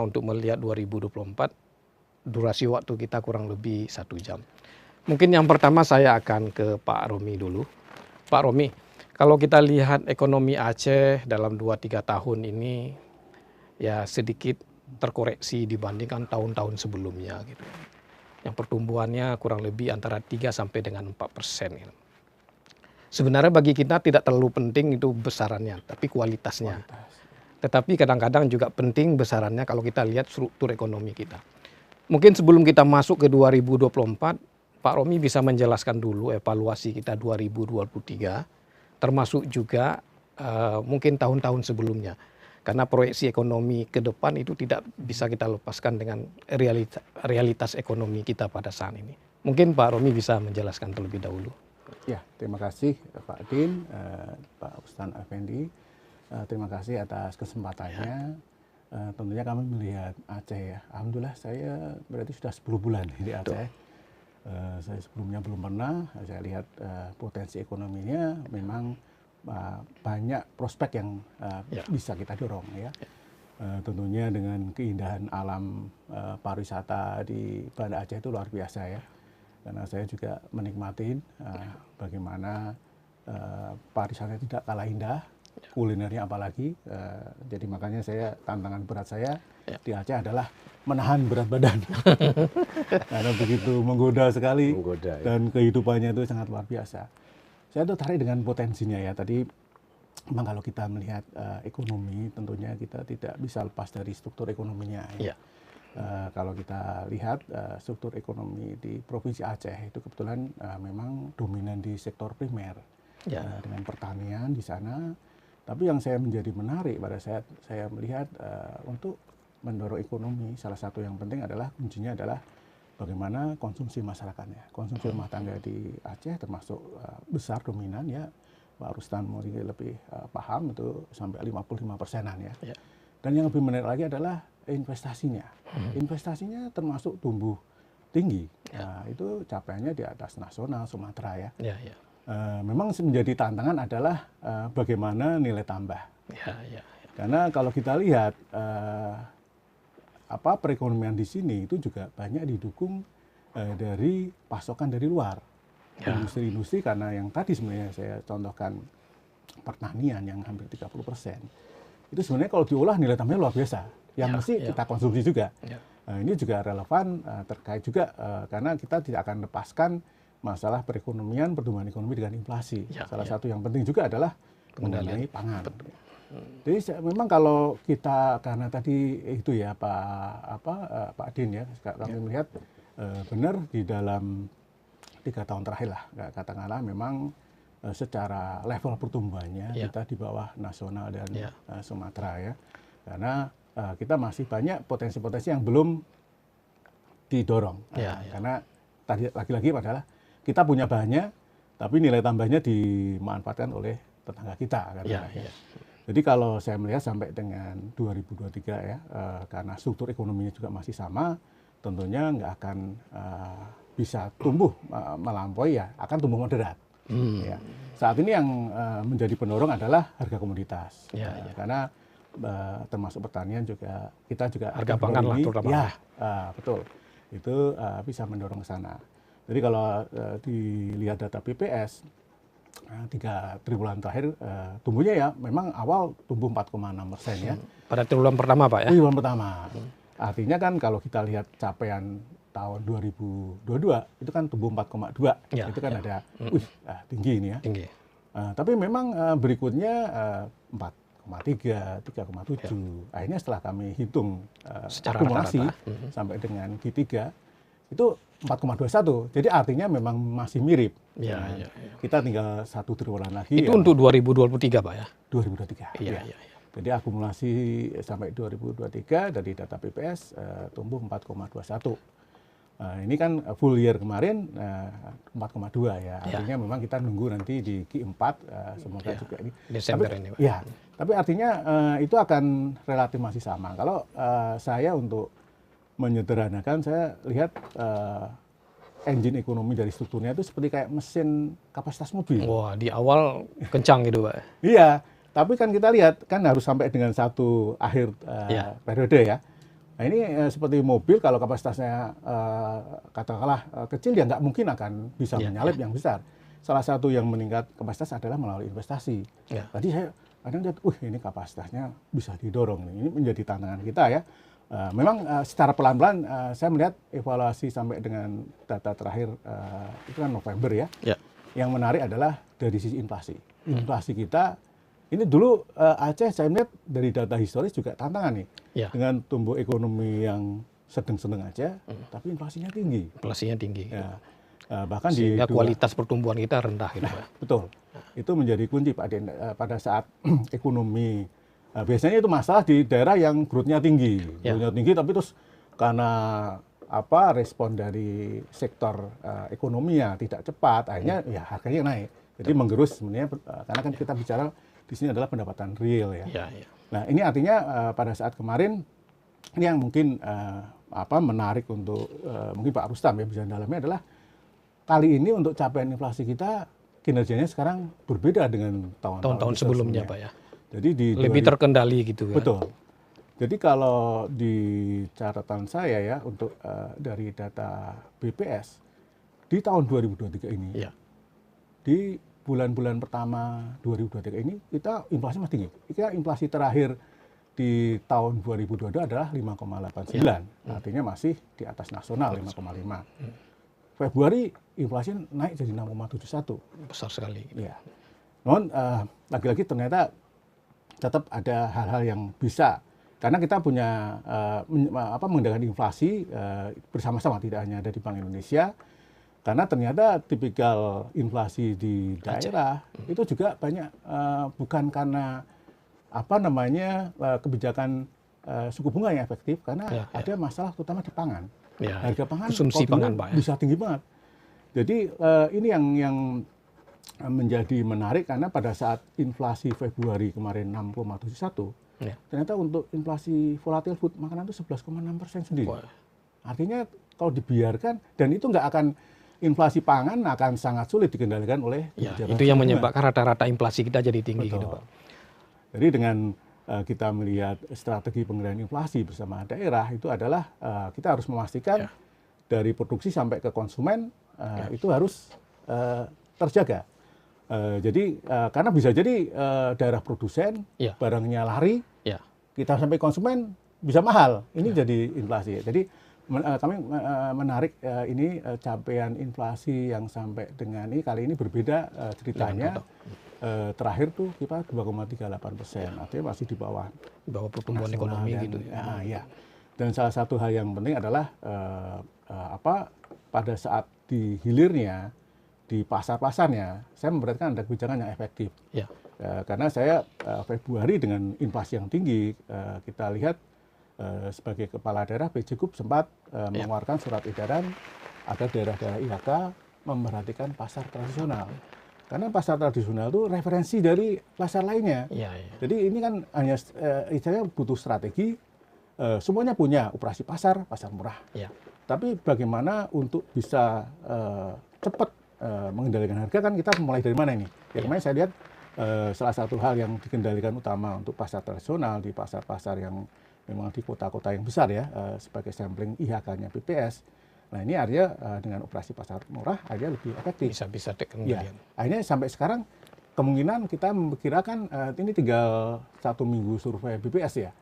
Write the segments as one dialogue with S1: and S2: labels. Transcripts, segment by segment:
S1: untuk melihat 2024, durasi waktu kita kurang lebih 1 jam. Mungkin yang pertama saya akan ke Pak Romi dulu. Pak Romi, kalau kita lihat ekonomi Aceh dalam 2-3 tahun ini ya sedikit terkoreksi dibandingkan tahun-tahun sebelumnya gitu. Yang pertumbuhannya kurang lebih antara 3 sampai dengan 4%. Gitu. Sebenarnya bagi kita tidak terlalu penting itu besarannya, tapi kualitasnya. Tetapi kadang-kadang juga penting besarannya kalau kita lihat struktur ekonomi kita. Mungkin sebelum kita masuk ke 2024, Pak Romi bisa menjelaskan dulu evaluasi kita 2023, termasuk juga mungkin tahun-tahun sebelumnya. Karena proyeksi ekonomi ke depan itu tidak bisa kita lepaskan dengan realitas ekonomi kita pada saat ini. Mungkin Pak Romi bisa menjelaskan terlebih dahulu.
S2: Ya, terima kasih Pak Din, Pak Ustan Effendi. Terima kasih atas kesempatannya. Tentunya kami melihat Aceh ya. Alhamdulillah saya berarti sudah 10 bulan di Aceh. Saya sebelumnya belum pernah. Saya lihat potensi ekonominya memang banyak prospek yang bisa kita dorong ya. Tentunya dengan keindahan alam pariwisata di Banda Aceh itu luar biasa ya. Karena saya juga menikmati bagaimana pariwisata tidak kalah indah, kulinernya apalagi. Jadi makanya tantangan berat saya di Aceh adalah menahan berat badan. Karena begitu menggoda sekali dan kehidupannya itu sangat luar biasa. Saya tertarik dengan potensinya ya. Tadi memang kalau kita melihat ekonomi tentunya kita tidak bisa lepas dari struktur ekonominya. Ya. Kalau kita lihat struktur ekonomi di Provinsi Aceh itu kebetulan memang dominan di sektor primer dengan pertanian di sana. Tapi yang saya menjadi menarik pada saat saya melihat untuk mendorong ekonomi, salah satu yang penting adalah kuncinya adalah bagaimana konsumsi masyarakatnya. Konsumsi rumah tangga di Aceh termasuk besar dominan ya. Pak Rustan mungkin lebih paham itu sampai 55%-an ya. Dan yang lebih menarik lagi adalah investasinya. Investasinya termasuk tumbuh tinggi. Nah, itu capaiannya di atas nasional Sumatera ya. Memang menjadi tantangan adalah bagaimana nilai tambah. Karena kalau kita lihat perekonomian di sini itu juga banyak didukung dari pasokan dari luar. Industri-industri karena yang tadi sebenarnya saya contohkan pertanian yang hampir 30%. Itu sebenarnya kalau diolah nilai tambahnya luar biasa. Yang mesti kita konsumsi juga. Ini juga relevan terkait juga karena kita tidak akan lepaskan masalah perekonomian, pertumbuhan ekonomi dengan inflasi. Salah satu yang penting juga adalah mengenai pangan. Jadi memang kalau kita karena tadi itu ya Pak Din ya, kami melihat benar di dalam 3 tahun terakhir lah katakanlah memang secara level pertumbuhannya kita di bawah nasional dan Sumatera ya. Karena kita masih banyak potensi-potensi yang belum didorong. Karena tadi lagi-lagi adalah kita punya bahannya, tapi nilai tambahnya dimanfaatkan oleh tetangga kita. Jadi kalau saya melihat sampai dengan 2023 ya, karena struktur ekonominya juga masih sama, tentunya nggak akan bisa tumbuh melampaui ya, akan tumbuh moderat. Ya. Saat ini yang menjadi pendorong adalah harga komoditas. Karena termasuk pertanian juga, kita juga
S1: harga pangan lah terutama.
S2: Ya, betul. Itu bisa mendorong ke sana. Jadi kalau dilihat data BPS, 3 triwulan terakhir tumbuhnya ya memang awal tumbuh 4,6% ya.
S1: Pada triwulan pertama Pak ya?
S2: Triwulan pertama. Artinya kan kalau kita lihat capaian tahun 2022 itu kan tumbuh 4,2. Itu kan ada tinggi ini ya.
S1: Tinggi.
S2: Tapi memang berikutnya 4,3, 3,7. Akhirnya setelah kami hitung akumulasi sampai dengan Q3 itu 4,21. Jadi artinya memang masih mirip. Kita tinggal 1 triwulan lagi.
S1: Itu untuk 2023 Pak ya?
S2: 2023. Jadi akumulasi sampai 2023 dari data BPS tumbuh 4,21. Ini kan full year kemarin 4,2 ya. Artinya memang kita nunggu nanti di Q4 semoga juga ini.
S1: Desember ini Pak.
S2: Ya, tapi artinya itu akan relatif masih sama. Kalau saya untuk menyederhanakan, saya lihat engine ekonomi dari strukturnya itu seperti kayak mesin kapasitas mobil.
S1: Wah, di awal kencang gitu Pak.
S2: Iya, tapi kan kita lihat kan harus sampai dengan satu akhir periode ya. Nah ini seperti mobil kalau kapasitasnya katakanlah kecil ya nggak mungkin akan bisa menyalip yang besar. Salah satu yang meningkat kapasitas adalah melalui investasi. Tadi saya kadang lihat, ini kapasitasnya bisa didorong. Ini menjadi tantangan kita ya. Memang secara pelan-pelan saya melihat evaluasi sampai dengan data terakhir itu kan November ya. Yang menarik adalah dari sisi inflasi. Inflasi kita ini dulu Aceh saya melihat dari data historis juga tantangan nih. Dengan tumbuh ekonomi yang sedang-sedang aja, tapi inflasinya tinggi.
S1: Inflasinya tinggi.
S2: Ya. Bahkan
S1: sehingga kualitas pertumbuhan kita rendah gitu.
S2: Betul. Itu menjadi kunci Pak Den pada saat ekonomi. Biasanya itu masalah di daerah yang growth-nya tinggi. Growth-nya tinggi tapi terus karena respon dari sektor ekonominya tidak cepat, akhirnya ya harganya naik. Jadi menggerus sebenarnya karena kan kita bicara di sini adalah pendapatan real ya. Nah, ini artinya pada saat kemarin ini yang mungkin menarik untuk mungkin Pak Rustam ya bisa dalamnya adalah kali ini untuk capaian inflasi kita kinerjanya sekarang berbeda dengan tahun-tahun
S1: sebelumnya, Pak ya.
S2: Jadi
S1: lebih terkendali gitu kan.
S2: Betul. Jadi kalau di catatan saya ya untuk dari data BPS di tahun 2023 ini, di bulan-bulan pertama 2023 ini kita inflasi masih tinggi. Kita inflasi terakhir di tahun 2022 adalah 5,89, artinya masih di atas nasional 5,5. Februari inflasi naik jadi 6,71.
S1: Besar sekali.
S2: Ya. Namun lagi-lagi ternyata tetap ada hal-hal yang bisa karena kita punya mengendalikan inflasi bersama-sama tidak hanya ada di Bank Indonesia. Karena ternyata tipikal inflasi di daerah itu juga banyak bukan karena kebijakan suku bunga yang efektif karena ada masalah terutama di pangan. Harga pangan
S1: konsumsi pangan Pak,
S2: bisa tinggi banget. Jadi ini yang menjadi menarik karena pada saat inflasi Februari kemarin 6,71, ternyata untuk inflasi volatil food makanan itu 11,6% sendiri. Artinya kalau dibiarkan dan itu nggak akan inflasi pangan akan sangat sulit dikendalikan oleh
S1: itu yang menyebabkan rata-rata inflasi kita jadi tinggi gitu Pak.
S2: Jadi dengan kita melihat strategi pengendalian inflasi bersama daerah itu adalah kita harus memastikan dari produksi sampai ke konsumen itu harus terjaga. Jadi karena bisa jadi daerah produsen barangnya lari, kita sampai konsumen bisa mahal. Ini jadi inflasi. Jadi kami menarik ini capaian inflasi yang sampai dengan ini kali ini berbeda ceritanya. Terakhir tuh kita 2,38%, artinya masih di bawah
S1: pertumbuhan ekonomi gitu.
S2: Dan salah satu hal yang penting adalah pada saat di hilirnya di pasar-pasarnya, saya memperhatikan ada kebijakan yang efektif. Karena saya Februari dengan inflasi yang tinggi, kita lihat sebagai kepala daerah PJ Group sempat mengeluarkan surat edaran agar daerah-daerah IHK memperhatikan pasar tradisional. Karena pasar tradisional itu referensi dari pasar lainnya. Jadi ini kan hanya istilahnya butuh strategi. Semuanya punya operasi pasar murah. Tapi bagaimana untuk bisa cepat mengendalikan harga kan kita mulai dari mana ini? Kemarin saya lihat salah satu hal yang dikendalikan utama untuk pasar tradisional di pasar-pasar yang memang di kota-kota yang besar ya sebagai sampling IHK-nya BPS. Nah ini artinya dengan operasi pasar murah akhirnya lebih efektif.
S1: Bisa terkendali.
S2: Akhirnya sampai sekarang kemungkinan kita memperkirakan ini tinggal 1 minggu survei BPS ya.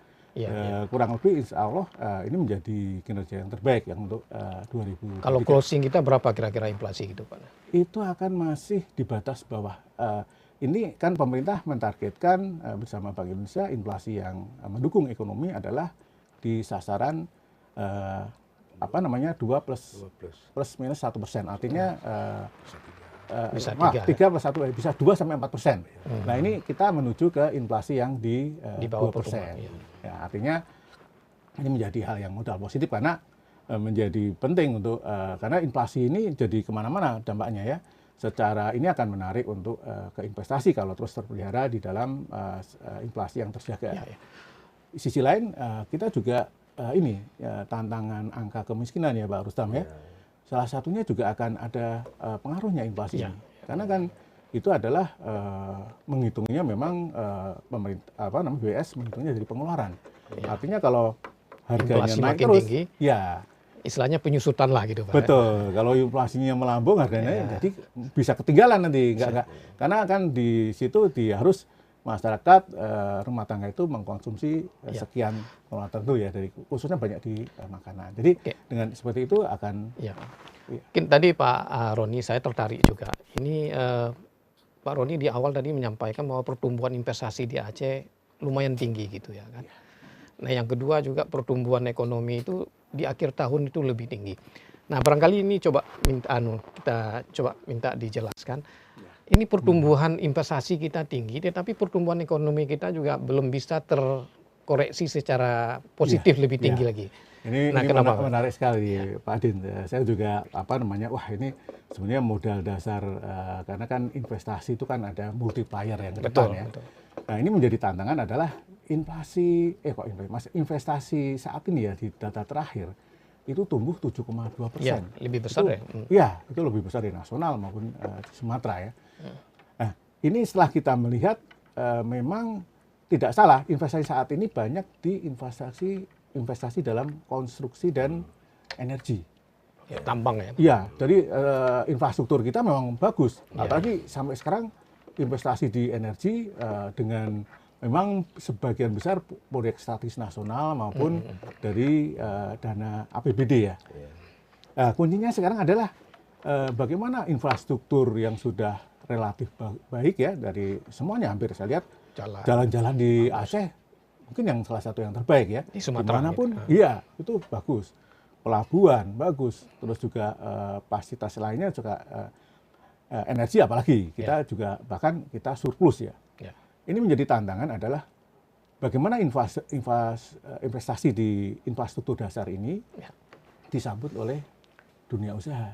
S2: Kurang lebih insya Allah ini menjadi kinerja yang terbaik yang untuk 2023.
S1: Kalau closing kita berapa kira-kira inflasi gitu Pak?
S2: Itu akan masih di batas bawah. Ini kan pemerintah mentargetkan bersama Bank Indonesia inflasi yang mendukung ekonomi adalah di sasaran 2 plus minus 1%. Artinya
S1: bisa
S2: 3 plus 1 bisa 2 sampai 4%. Nah ini kita menuju ke inflasi yang di bawah 2%. Ya, artinya ini menjadi hal yang modal positif karena menjadi penting untuk karena inflasi ini jadi kemana-mana dampaknya ya. Secara ini akan menarik untuk ke investasi kalau terus terpelihara di dalam inflasi yang terjaga. Di sisi lain kita juga tantangan angka kemiskinan ya Pak Rustam ya. Salah satunya juga akan ada pengaruhnya inflasi ini. Karena kan itu adalah menghitungnya memang pemerintah BPS menghitungnya dari pengeluaran. Artinya kalau harganya
S1: inflasi
S2: naik
S1: makin
S2: terus,
S1: tinggi,
S2: ya
S1: istilahnya penyusutan lah gitu Pak.
S2: betul. Kalau inflasinya melambung harganya naik, jadi bisa ketinggalan nanti. Enggak. Karena kan di situ dia harus masyarakat rumah tangga itu mengkonsumsi sekian tertentu ya, dari khususnya banyak di makanan. Jadi dengan seperti itu akan
S1: Mungkin tadi Pak Roni saya tertarik juga. Ini Pak Roni di awal tadi menyampaikan bahwa pertumbuhan investasi di Aceh lumayan tinggi gitu ya kan. Nah yang kedua juga pertumbuhan ekonomi itu di akhir tahun itu lebih tinggi. Nah barangkali ini kita coba minta dijelaskan. Ini pertumbuhan investasi kita tinggi, tetapi pertumbuhan ekonomi kita juga belum bisa terkoreksi secara positif lebih tinggi lagi.
S2: Ini
S1: kenapa,
S2: menarik sekali Pak Adin. Saya juga wah ini sebenarnya modal dasar karena kan investasi itu kan ada multiplier yang ke depan ya. Betul. Nah ini menjadi tantangan adalah investasi saat ini ya di data terakhir itu tumbuh 7,2%.
S1: Ya, lebih besar ya?
S2: Iya, itu lebih besar di nasional maupun di Sumatera ya. Nah ini setelah kita melihat memang tidak salah investasi saat ini banyak di investasi dalam konstruksi dan energi.
S1: Ya, tambang ya?
S2: Iya, jadi infrastruktur kita memang bagus. Apalagi sampai sekarang investasi di energi dengan memang sebagian besar proyek strategis nasional maupun dari dana APBD ya. Nah, kuncinya sekarang adalah bagaimana infrastruktur yang sudah relatif baik ya dari semuanya hampir saya lihat jalan-jalan di Aceh mungkin yang salah satu yang terbaik ya.
S1: Di Sumatera
S2: dimanapun, iya itu bagus. Pelabuhan bagus, terus juga fasilitas lainnya juga energi apalagi kita juga bahkan kita surplus ya. Ini menjadi tantangan adalah bagaimana investasi di infrastruktur dasar ini disambut oleh dunia usaha.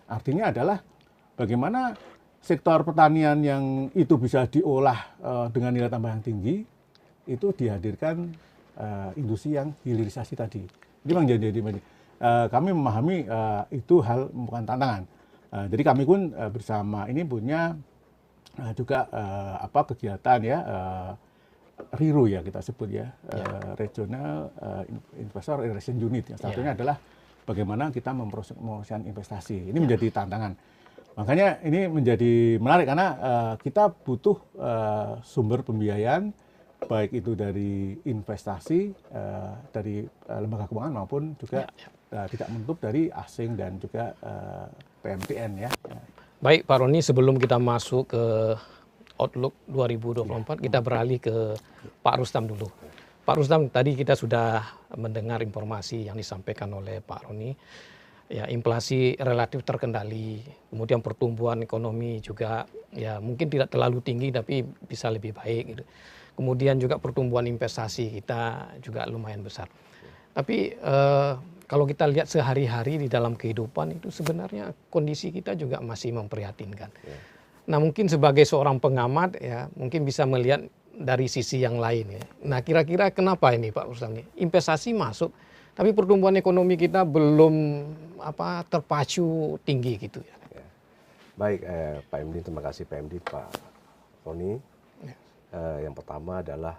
S2: Artinya adalah bagaimana sektor pertanian yang itu bisa diolah dengan nilai tambah yang tinggi itu dihadirkan industri yang hilirisasi tadi. Ini memang jadi kami memahami itu hal bukan tantangan. Jadi kami pun bersama ini punya juga kegiatan ya RIRU ya kita sebut ya, Regional Investor Relation Unit. Yang satunya adalah bagaimana kita mempromosikan investasi. Ini menjadi tantangan. Makanya ini menjadi menarik karena kita butuh sumber pembiayaan baik itu dari investasi dari lembaga keuangan maupun juga tidak menutup dari asing dan juga PMTN ya.
S1: Baik Pak Roni, sebelum kita masuk ke Outlook 2024, kita beralih ke Pak Rustam dulu. Pak Rustam, tadi kita sudah mendengar informasi yang disampaikan oleh Pak Roni. Ya, inflasi relatif terkendali, kemudian pertumbuhan ekonomi juga ya mungkin tidak terlalu tinggi tapi bisa lebih baik gitu. Kemudian juga pertumbuhan investasi kita juga lumayan besar. Tapi kalau kita lihat sehari-hari di dalam kehidupan itu sebenarnya kondisi kita juga masih memprihatinkan. Nah mungkin sebagai seorang pengamat ya mungkin bisa melihat dari sisi yang lain ya. Nah kira-kira kenapa ini Pak Rustam ini? Investasi masuk tapi pertumbuhan ekonomi kita belum terpacu tinggi gitu ya.
S3: Baik Pak MD, terima kasih Pak MD, Pak Roni. Yang pertama adalah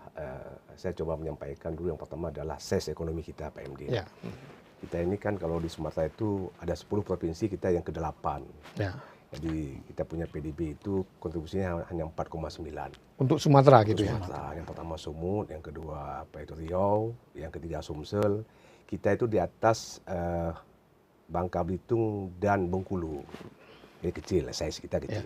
S3: saya coba menyampaikan dulu, yang pertama adalah size ekonomi kita Pak MD. Kita ini kan kalau di Sumatera itu ada 10 provinsi, kita yang ke-8. Jadi kita punya PDB itu kontribusinya hanya 4,9.
S1: Untuk Sumatera gitu
S3: Sumatera. Yang pertama Sumut, yang kedua Riau, yang ketiga Sumsel. Kita itu di atas Bangka Belitung dan Bengkulu. Jadi kecil, size kita kecil.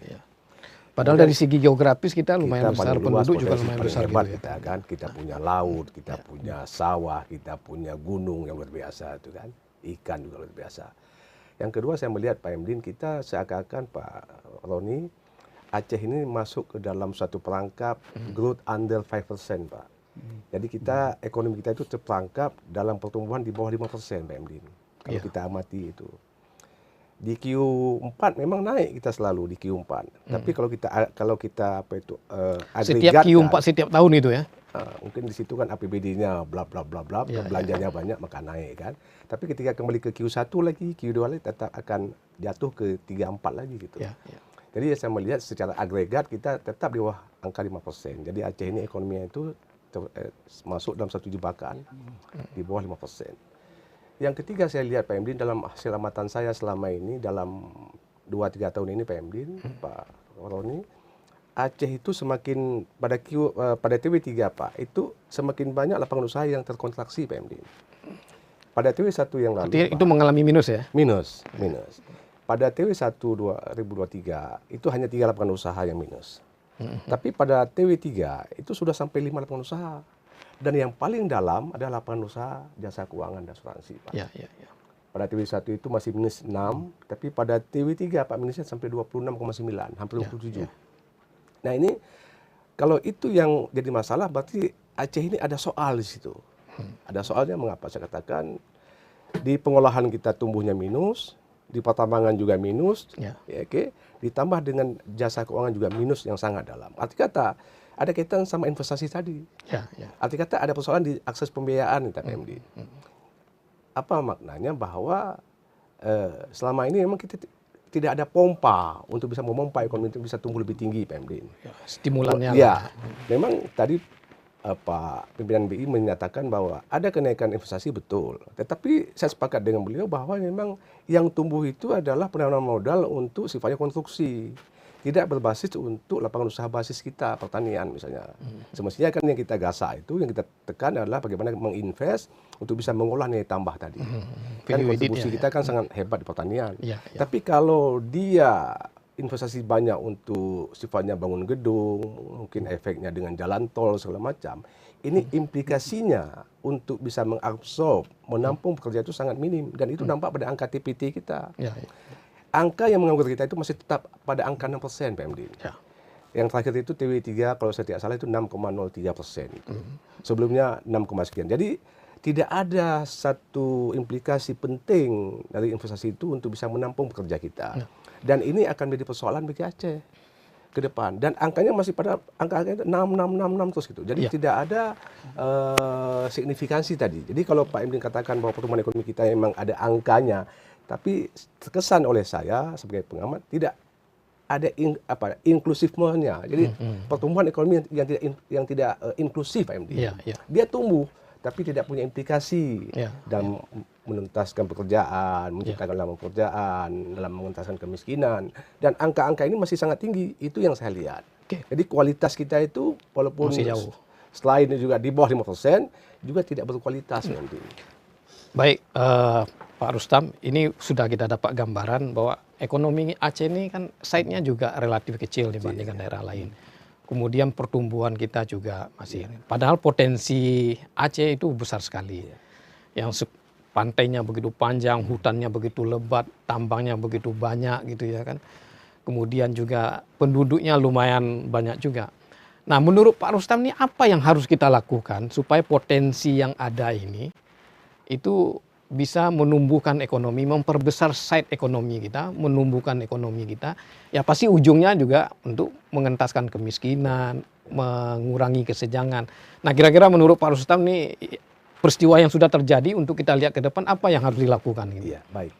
S1: Padahal dari segi geografis kita lumayan besar, penduduk juga lumayan besar
S3: hebat
S1: gitu
S3: kita kan. Kita punya laut, kita punya sawah, kita punya gunung yang luar biasa itu kan. Ikan juga luar biasa. Yang kedua saya melihat Pak Emdin, kita seakan-akan Pak Roni, Aceh ini masuk ke dalam satu perangkap growth under 5% Pak. Jadi kita ekonomi kita itu terperangkap dalam pertumbuhan di bawah 5% Pak Emdin. Kalau kita amati itu. Di Q4 memang naik kita selalu di Q4. Tapi kalau kita
S1: setiap Q4 setiap tahun itu ya.
S3: Mungkin di situ kan APBD-nya bla bla bla bla, belanjanya banyak maka naik kan. Tapi ketika kembali ke Q1 lagi, Q2 lagi tetap akan jatuh ke 3-4 lagi gitu. Jadi saya melihat secara agregat kita tetap di bawah angka 5%. Jadi Aceh ini ekonominya itu masuk dalam satu jebakan di bawah 5%. Yang ketiga saya lihat Pak Emdin dalam hasil amatan saya selama ini dalam 2-3 tahun ini Pak Emdin, Pak Roni, Aceh itu semakin pada TW3 Pak, itu semakin banyak lapangan usaha yang terkontraksi Pak Emdin. Pada TW1 yang lalu
S1: Artinya itu mengalami minus ya?
S3: minus. Pada TW1 2023 itu hanya 3 lapangan usaha yang minus. Tapi pada TW3 itu sudah sampai 5 lapangan usaha. Dan yang paling dalam adalah lapangan usaha jasa keuangan dan asuransi, Pak.
S1: Ya.
S3: Pada TW1 itu masih minus 6, tapi pada TW3 Pak minusnya sampai 26,9, hampir 27. Nah ini kalau itu yang jadi masalah berarti Aceh ini ada soal di situ. Ada soalnya mengapa saya katakan di pengolahan kita tumbuhnya minus, di pertambangan juga minus, ditambah dengan jasa keuangan juga minus yang sangat dalam. Arti kata ada kaitan sama investasi tadi. Arti kata ada persoalan di akses pembiayaan kita PMD. Apa maknanya bahwa selama ini memang kita tidak ada pompa untuk bisa memompa ekonomi itu bisa tumbuh lebih tinggi PMD ini.
S1: Stimulannya.
S3: Ya, memang tadi Pak pimpinan BI menyatakan bahwa ada kenaikan investasi betul. Tetapi saya sepakat dengan beliau bahwa memang yang tumbuh itu adalah penanaman modal untuk sifatnya konstruksi. Tidak berbasis untuk lapangan usaha basis kita, pertanian misalnya. Semestinya kan yang kita gasak itu, yang kita tekan adalah bagaimana menginvest untuk bisa mengolah nilai tambah tadi. Kan kontribusi kita kan sangat hebat di pertanian. Tapi kalau dia investasi banyak untuk sifatnya bangun gedung, mungkin efeknya dengan jalan tol segala macam, ini implikasinya untuk bisa mengabsorb, menampung pekerja itu sangat minim. Dan itu nampak pada angka TPT kita. Angka yang menganggur kita itu masih tetap pada angka 6% PMD. Yang terakhir itu TW3 kalau saya tidak salah itu 6,03%. Sebelumnya 6, sekian. Jadi tidak ada satu implikasi penting dari investasi itu untuk bisa menampung pekerja kita. Dan ini akan menjadi persoalan bagi Aceh ke depan. Dan angkanya masih pada angka 6 terus gitu. Jadi tidak ada signifikansi tadi. Jadi kalau Pak Emdin katakan bahwa pertumbuhan ekonomi kita memang ada angkanya, tapi terkesan oleh saya sebagai pengamat tidak ada inklusifnya. Jadi pertumbuhan ekonomi yang tidak inklusif PMD. Dia tumbuh tapi tidak punya implikasi dalam menuntaskan pekerjaan, menciptakan lapangan pekerjaan, dalam mengentaskan kemiskinan. Dan angka-angka ini masih sangat tinggi. Itu yang saya lihat. Jadi kualitas kita itu walaupun
S1: masih jauh.
S3: Selain juga di bawah 5%, juga tidak berkualitas nanti.
S1: Baik, Pak Rustam, ini sudah kita dapat gambaran bahwa ekonomi Aceh ini kan size-nya juga relatif kecil dibandingkan daerah lain. Kemudian pertumbuhan kita juga masih. Padahal potensi Aceh itu besar sekali. Yang pantainya begitu panjang, hutannya begitu lebat, tambangnya begitu banyak gitu ya kan. Kemudian juga penduduknya lumayan banyak juga. Nah, menurut Pak Rustam ini apa yang harus kita lakukan supaya potensi yang ada ini itu bisa menumbuhkan ekonomi, memperbesar side ekonomi kita, menumbuhkan ekonomi kita. Ya pasti ujungnya juga untuk mengentaskan kemiskinan, mengurangi kesenjangan. Nah kira-kira menurut Pak Rustam ini peristiwa yang sudah terjadi untuk kita lihat ke depan apa yang harus dilakukan? Gitu?
S3: Iya, baik.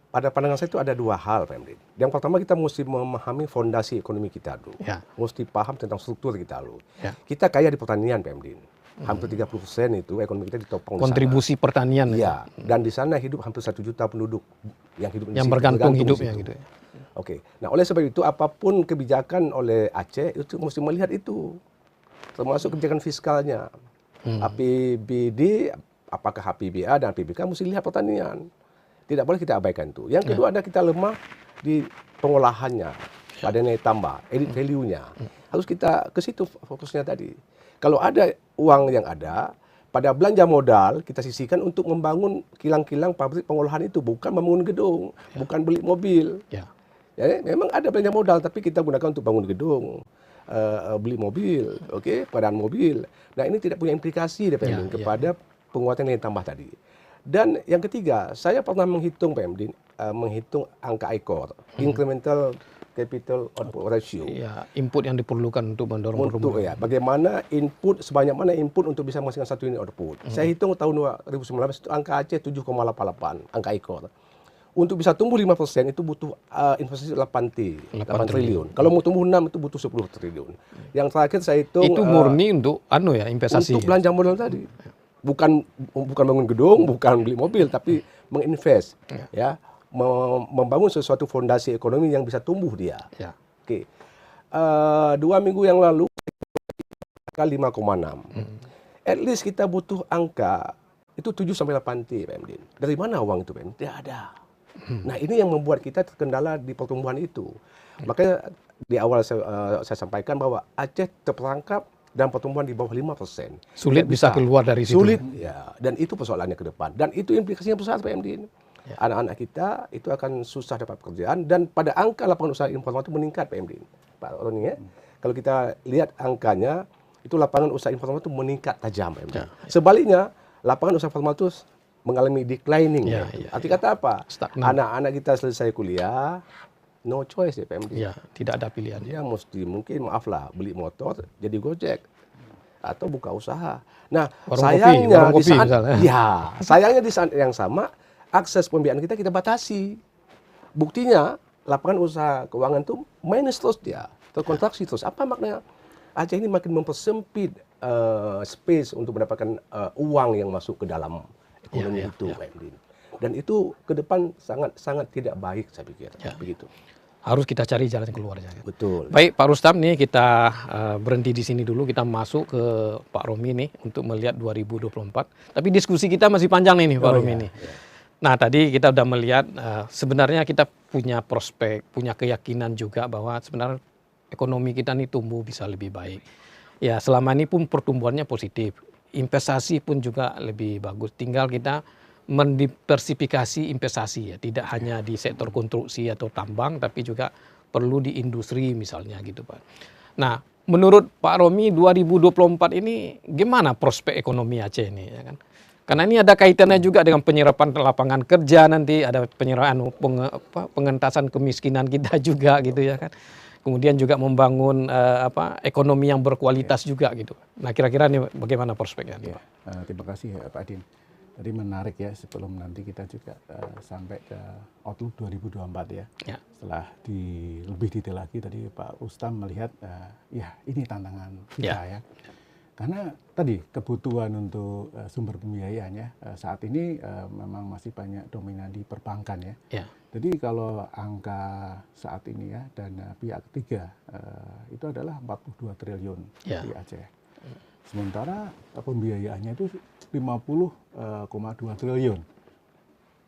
S3: Pada pandangan saya itu ada dua hal, Pak Emdin. Yang pertama kita mesti memahami fondasi ekonomi kita dulu. Mesti paham tentang struktur kita dulu. Kita kaya di pertanian, Pak Emdin. Hampir 30% itu ekonomi kita ditopang
S1: kontribusi
S3: di sana.
S1: Pertanian.
S3: Iya, dan di sana hidup hampir 1 juta penduduk yang hidup
S1: yang bergantung hidupnya gitu.
S3: Oke. Nah, oleh sebab itu apapun kebijakan oleh Aceh itu mesti melihat itu. Termasuk kebijakan fiskalnya. APBD, apakah HPBA dan APBK mesti lihat pertanian. Tidak boleh kita abaikan itu. Yang kedua ada kita lemah di pengolahannya, pada nilai tambah, added value-nya. Harus kita ke situ fokusnya tadi. Kalau ada uang yang ada, pada belanja modal kita sisihkan untuk membangun kilang-kilang pabrik pengolahan itu, bukan membangun gedung, bukan beli mobil. Ya, memang ada belanja modal, tapi kita gunakan untuk bangun gedung, beli mobil, pengadaan mobil. Nah ini tidak punya implikasi kepada penguatan nilai tambah tadi. Dan yang ketiga, saya pernah menghitung PMD, menghitung angka ICOR, incremental capital output ratio.
S1: Ya, input yang diperlukan untuk mendorong pertumbuhan.
S3: Bagaimana input, sebanyak mana input untuk bisa menghasilkan satu unit output. Saya hitung tahun 2019 itu angka Aceh 7,88, angka ICOR. untuk bisa tumbuh 5% itu butuh investasi 8 triliun. Kalau mau tumbuh 6 itu butuh 10 triliun. Yang terakhir saya hitung
S1: Itu murni untuk investasi.
S3: untuk belanja modal tadi. Bukan bangun gedung, bukan beli mobil, tapi menginvest, ya, membangun sesuatu fondasi ekonomi yang bisa tumbuh dia.
S1: Ya.
S3: Oke. 2 minggu yang lalu angka 5,6. At least kita butuh angka itu 7 sampai 8 T, Pak Emdin. Dari mana uang itu, Pak Emdin? Tidak ada. Nah, ini yang membuat kita terkendala di pertumbuhan itu. Makanya di awal saya sampaikan bahwa Aceh terperangkap dan pertumbuhan di bawah 5%.
S1: Sulit bisa keluar dari situ.
S3: Sulit, ya. Dan itu persoalannya ke depan. Dan itu implikasinya besar, Pak Emdin. Ya. Anak-anak kita itu akan susah dapat pekerjaan dan pada angka lapangan usaha informal itu meningkat, Pak Emdin. Pak Roni, ya. Kalau kita lihat angkanya, itu lapangan usaha informal itu meningkat tajam, Pak Emdin.
S1: Ya.
S3: Sebaliknya, lapangan usaha formal itu mengalami declining.
S1: Ya,
S3: Arti kata apa?
S1: Stagnan.
S3: Anak-anak kita selesai kuliah, no choice ya PMD.
S1: Ya, tidak ada pilihan.
S3: Dia mesti mungkin maaflah beli motor jadi Gojek atau buka usaha. Nah, sayangnya di saat yang sama akses pembiayaan kita batasi. Buktinya lapangan usaha keuangan itu minus terus dia, terkontraksi terus. Apa maknanya? Aceh ini makin mempersempit space untuk mendapatkan uang yang masuk ke dalam ekonomi itu, Pak Emdin. Dan itu ke depan sangat tidak baik, saya pikir. Begitu.
S1: Harus kita cari jalan keluarnya.
S3: Betul.
S1: Baik, Pak Rustam nih kita berhenti di sini dulu. Kita masuk ke Pak Romi nih untuk melihat 2024. Tapi diskusi kita masih panjang nih Pak Romi nih.
S3: Ya.
S1: Nah, tadi kita udah melihat sebenarnya kita punya prospek, punya keyakinan juga bahwa sebenarnya ekonomi kita nih tumbuh bisa lebih baik. Ya, selama ini pun pertumbuhannya positif. Investasi pun juga lebih bagus. Tinggal kita mendiversifikasi investasi ya, tidak hanya di sektor konstruksi atau tambang, tapi juga perlu di industri misalnya gitu, Pak. Nah, menurut Pak Romi 2024 ini gimana prospek ekonomi Aceh ini, ya kan? Karena ini ada kaitannya juga dengan penyerapan lapangan kerja nanti, ada penyerapan pengentasan kemiskinan kita juga gitu ya kan. Kemudian juga membangun ekonomi yang berkualitas juga gitu. Nah, kira-kira ini bagaimana prospeknya?
S2: Ya, terima kasih Pak Adin. Tadi menarik ya, sebelum nanti kita juga sampai ke Outlook 2024 ya. Setelah lebih detail lagi tadi Pak Rustam melihat ya ini tantangan kita ya. Karena tadi kebutuhan untuk sumber pembiayaannya saat ini memang masih banyak dominan di perbankan ya. Jadi kalau angka saat ini ya dana pihak ketiga itu adalah 42 triliun di Aceh. Sementara pembiayaannya itu 50,2 triliun.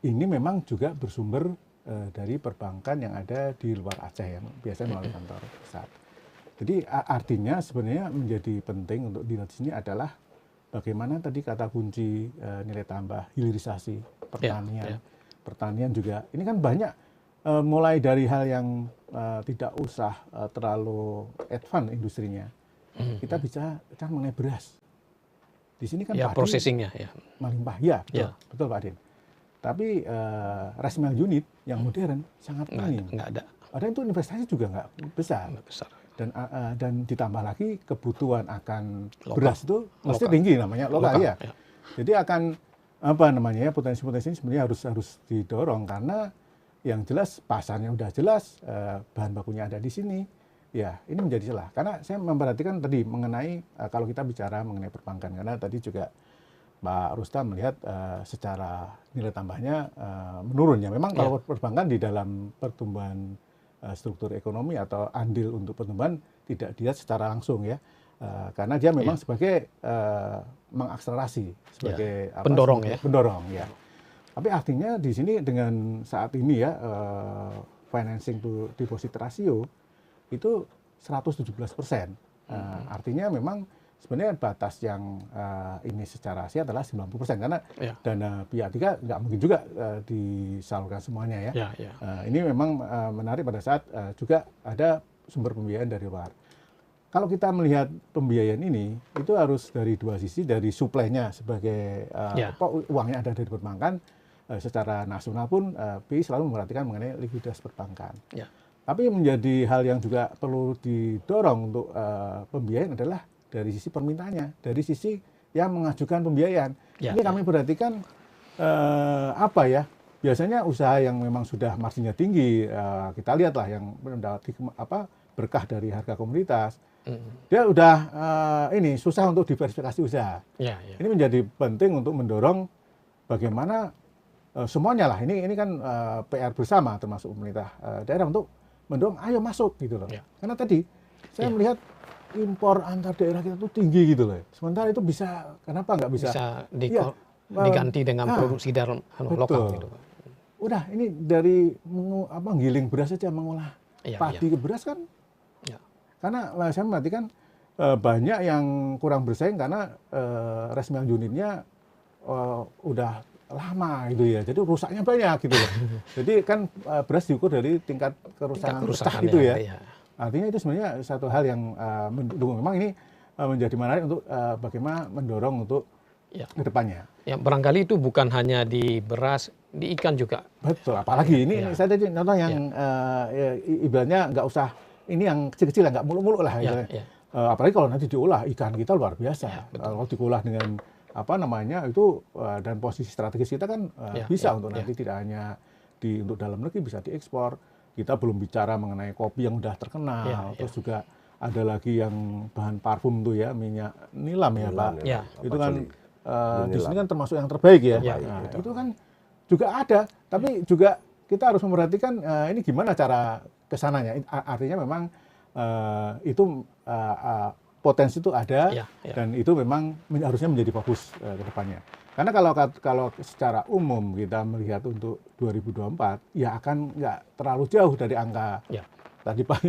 S2: Ini memang juga bersumber dari perbankan yang ada di luar Aceh yang biasanya melalui kantor pusat. Jadi artinya sebenarnya menjadi penting untuk dilihat di sini adalah bagaimana tadi kata kunci nilai tambah, hilirisasi pertanian. Pertanian juga ini kan banyak mulai dari hal yang tidak usah terlalu advance industrinya. Kita bisa bicara mengenai beras. Di sini kan padi
S1: processingnya
S2: melimpah, betul Pak Adin. Tapi rice mill unit yang modern sangat minim.
S1: Nggak ada.
S2: Padahal itu investasi juga nggak besar. Dan ditambah lagi kebutuhan akan beras itu pasti tinggi namanya lokal ya. Jadi akan potensi-potensi ini sebenarnya harus didorong karena yang jelas pasarnya udah jelas, bahan bakunya ada di sini. Ya, ini menjadi celah. Karena saya memperhatikan tadi mengenai kalau kita bicara mengenai perbankan, karena tadi juga Pak Rustam melihat secara nilai tambahnya menurun ya. Memang kalau perbankan di dalam pertumbuhan struktur ekonomi atau andil untuk pertumbuhan tidak dilihat secara langsung ya. Karena dia memang sebagai mengakselerasi sebagai
S1: pendorong
S2: pendorong ya. Tapi artinya di sini dengan saat ini ya financing to deposit ratio itu 117%. Artinya memang sebenarnya batas yang ini secara Asia adalah 90% karena dana pihak ketiga nggak mungkin juga disalurkan semuanya ya. Ini memang menarik pada saat juga ada sumber pembiayaan dari luar. Kalau kita melihat pembiayaan ini itu harus dari dua sisi, dari supply-nya sebagai uangnya ada dari perbankan, secara nasional pun BI selalu memperhatikan mengenai likuiditas perbankan. Tapi menjadi hal yang juga perlu didorong untuk pembiayaan adalah dari sisi permintaannya, dari sisi yang mengajukan pembiayaan. Ini kami perhatikan biasanya usaha yang memang sudah marginnya tinggi, kita lihatlah yang mendapat berkah dari harga komoditas, dia udah ini susah untuk diversifikasi usaha.
S1: Ya, ya.
S2: Ini menjadi penting untuk mendorong bagaimana semuanya lah. Ini kan PR bersama termasuk pemerintah daerah untuk mendorong ayo masuk gitu loh.
S1: Ya.
S2: Karena tadi saya melihat impor antar daerah kita tuh tinggi gitu loh. Sementara itu bisa, kenapa nggak bisa?
S1: Bisa diganti dengan produksi dalam lokal gitu, Pak.
S2: Udah ini dari giling beras saja, mengolah
S1: Iya,
S2: padi ke beras kan.
S1: Ya.
S2: Karena saya perhatikan banyak yang kurang bersaing karena rice mill unitnya udah lama gitu ya. Jadi rusaknya banyak gitu loh. Jadi kan beras diukur dari tingkat kerusakan pecah gitu ya.
S1: Ya.
S2: Artinya itu sebenarnya satu hal yang mendukung. Memang ini menjadi menarik untuk bagaimana mendorong untuk ke depannya.
S1: Ya, barangkali itu bukan hanya di beras, di ikan juga.
S2: Betul, apalagi ini saya tadi contoh yang ibaratnya nggak usah, ini yang kecil-kecil nggak muluk-muluk lah. Apalagi kalau nanti diolah, ikan kita luar biasa. Kalau diolah dengan itu dan posisi strategis kita kan bisa untuk nanti tidak hanya untuk dalam negeri, bisa diekspor. Kita belum bicara mengenai kopi yang udah terkenal, terus juga ada lagi yang bahan parfum tuh ya, minyak nilam ya Pak.
S1: Ya.
S2: Itu kan di sini kan termasuk yang terbaik ya.
S1: Ya,
S2: itu kan juga ada, tapi juga kita harus memperhatikan ini gimana cara kesananya. Artinya memang itu potensi itu ada, dan itu memang harusnya menjadi fokus ke depannya. Karena kalau secara umum kita melihat untuk 2024, ya akan nggak terlalu jauh dari angka tadi Pak,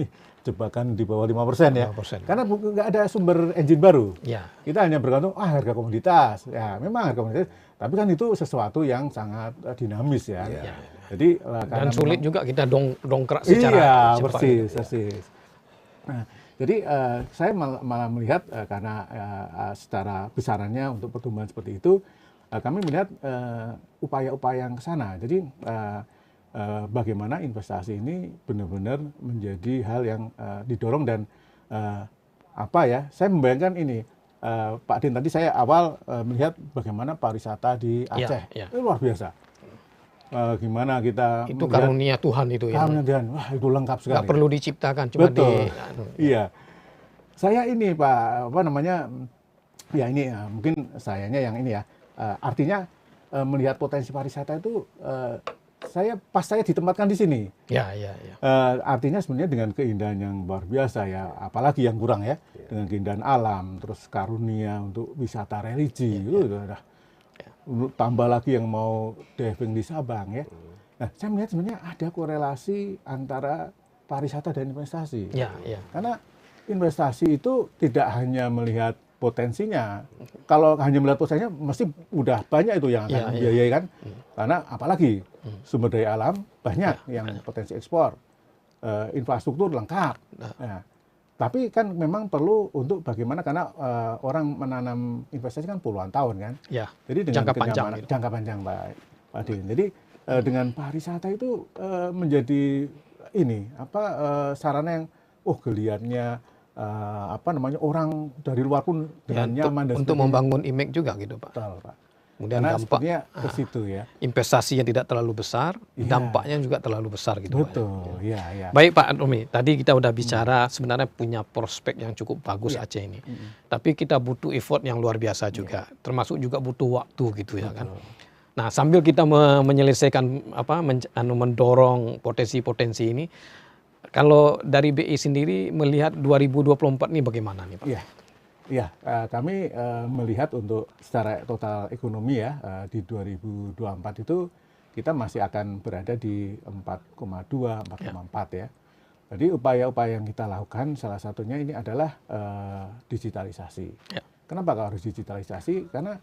S2: jebakan di bawah 5% ya.
S1: 5%.
S2: Karena nggak ada sumber engine baru.
S1: Ya.
S2: Kita hanya bergantung harga komoditas. Ya memang harga komoditas, tapi kan itu sesuatu yang sangat dinamis ya. Jadi
S1: dan sulit juga kita dongkrak secara cepat.
S2: Persis. Nah, jadi saya malah melihat karena secara besarannya untuk pertumbuhan seperti itu, kami melihat upaya-upaya yang ke sana. Jadi bagaimana investasi ini benar-benar menjadi hal yang didorong dan saya membayangkan ini Pak Din, tadi saya awal melihat bagaimana pariwisata di Aceh itu luar biasa. Gimana kita
S1: itu karunia Tuhan itu ya.
S2: Karunia Tuhan, wah itu lengkap sekali.
S1: Nggak perlu diciptakan, cuma
S2: betul. Iya. Saya ini Pak, ya ini mungkin sayanya yang ini ya. Artinya melihat potensi pariwisata itu saya ditempatkan di sini.
S1: Ya.
S2: Artinya sebenarnya dengan keindahan yang luar biasa ya, apalagi yang kurang ya, dengan keindahan alam, terus karunia untuk wisata religi itu udah. Tambah lagi yang mau diving di Sabang ya. Nah, saya melihat sebenarnya ada korelasi antara pariwisata dan investasi.
S1: Ya.
S2: Karena investasi itu tidak hanya melihat potensinya. Kalau hanya melihat potensinya, mesti udah banyak itu yang akan membiayai kan. Karena apalagi sumber daya alam banyak yang potensi ekspor, infrastruktur lengkap. Nah, tapi kan memang perlu untuk bagaimana, karena orang menanam investasi kan puluhan tahun kan.
S1: Ya.
S2: Jadi dengan
S1: jangka panjang
S2: Pak Din. Jadi dengan pariwisata itu menjadi ini sarana yang geliatnya orang dari luar pun dengan nyaman dan
S1: untuk membangun image juga gitu Pak.
S2: Betul, Pak.
S1: Kemudian
S2: dampaknya ke situ ya.
S1: Investasi yang tidak terlalu besar, dampaknya juga terlalu besar gitu.
S2: Betul, ya.
S1: Baik Pak Romi, tadi kita udah bicara sebenarnya punya prospek yang cukup bagus Aceh ini. Tapi kita butuh effort yang luar biasa juga, termasuk juga butuh waktu gitu ya kan. Nah, sambil kita menyelesaikan mendorong potensi-potensi ini, kalau dari BI sendiri melihat 2024 ini bagaimana nih Pak?
S2: Iya, kami melihat untuk secara total ekonomi ya di 2024 itu kita masih akan berada di 4,2, 4,4 ya. Jadi upaya-upaya yang kita lakukan salah satunya ini adalah digitalisasi. Kenapa harus digitalisasi? Karena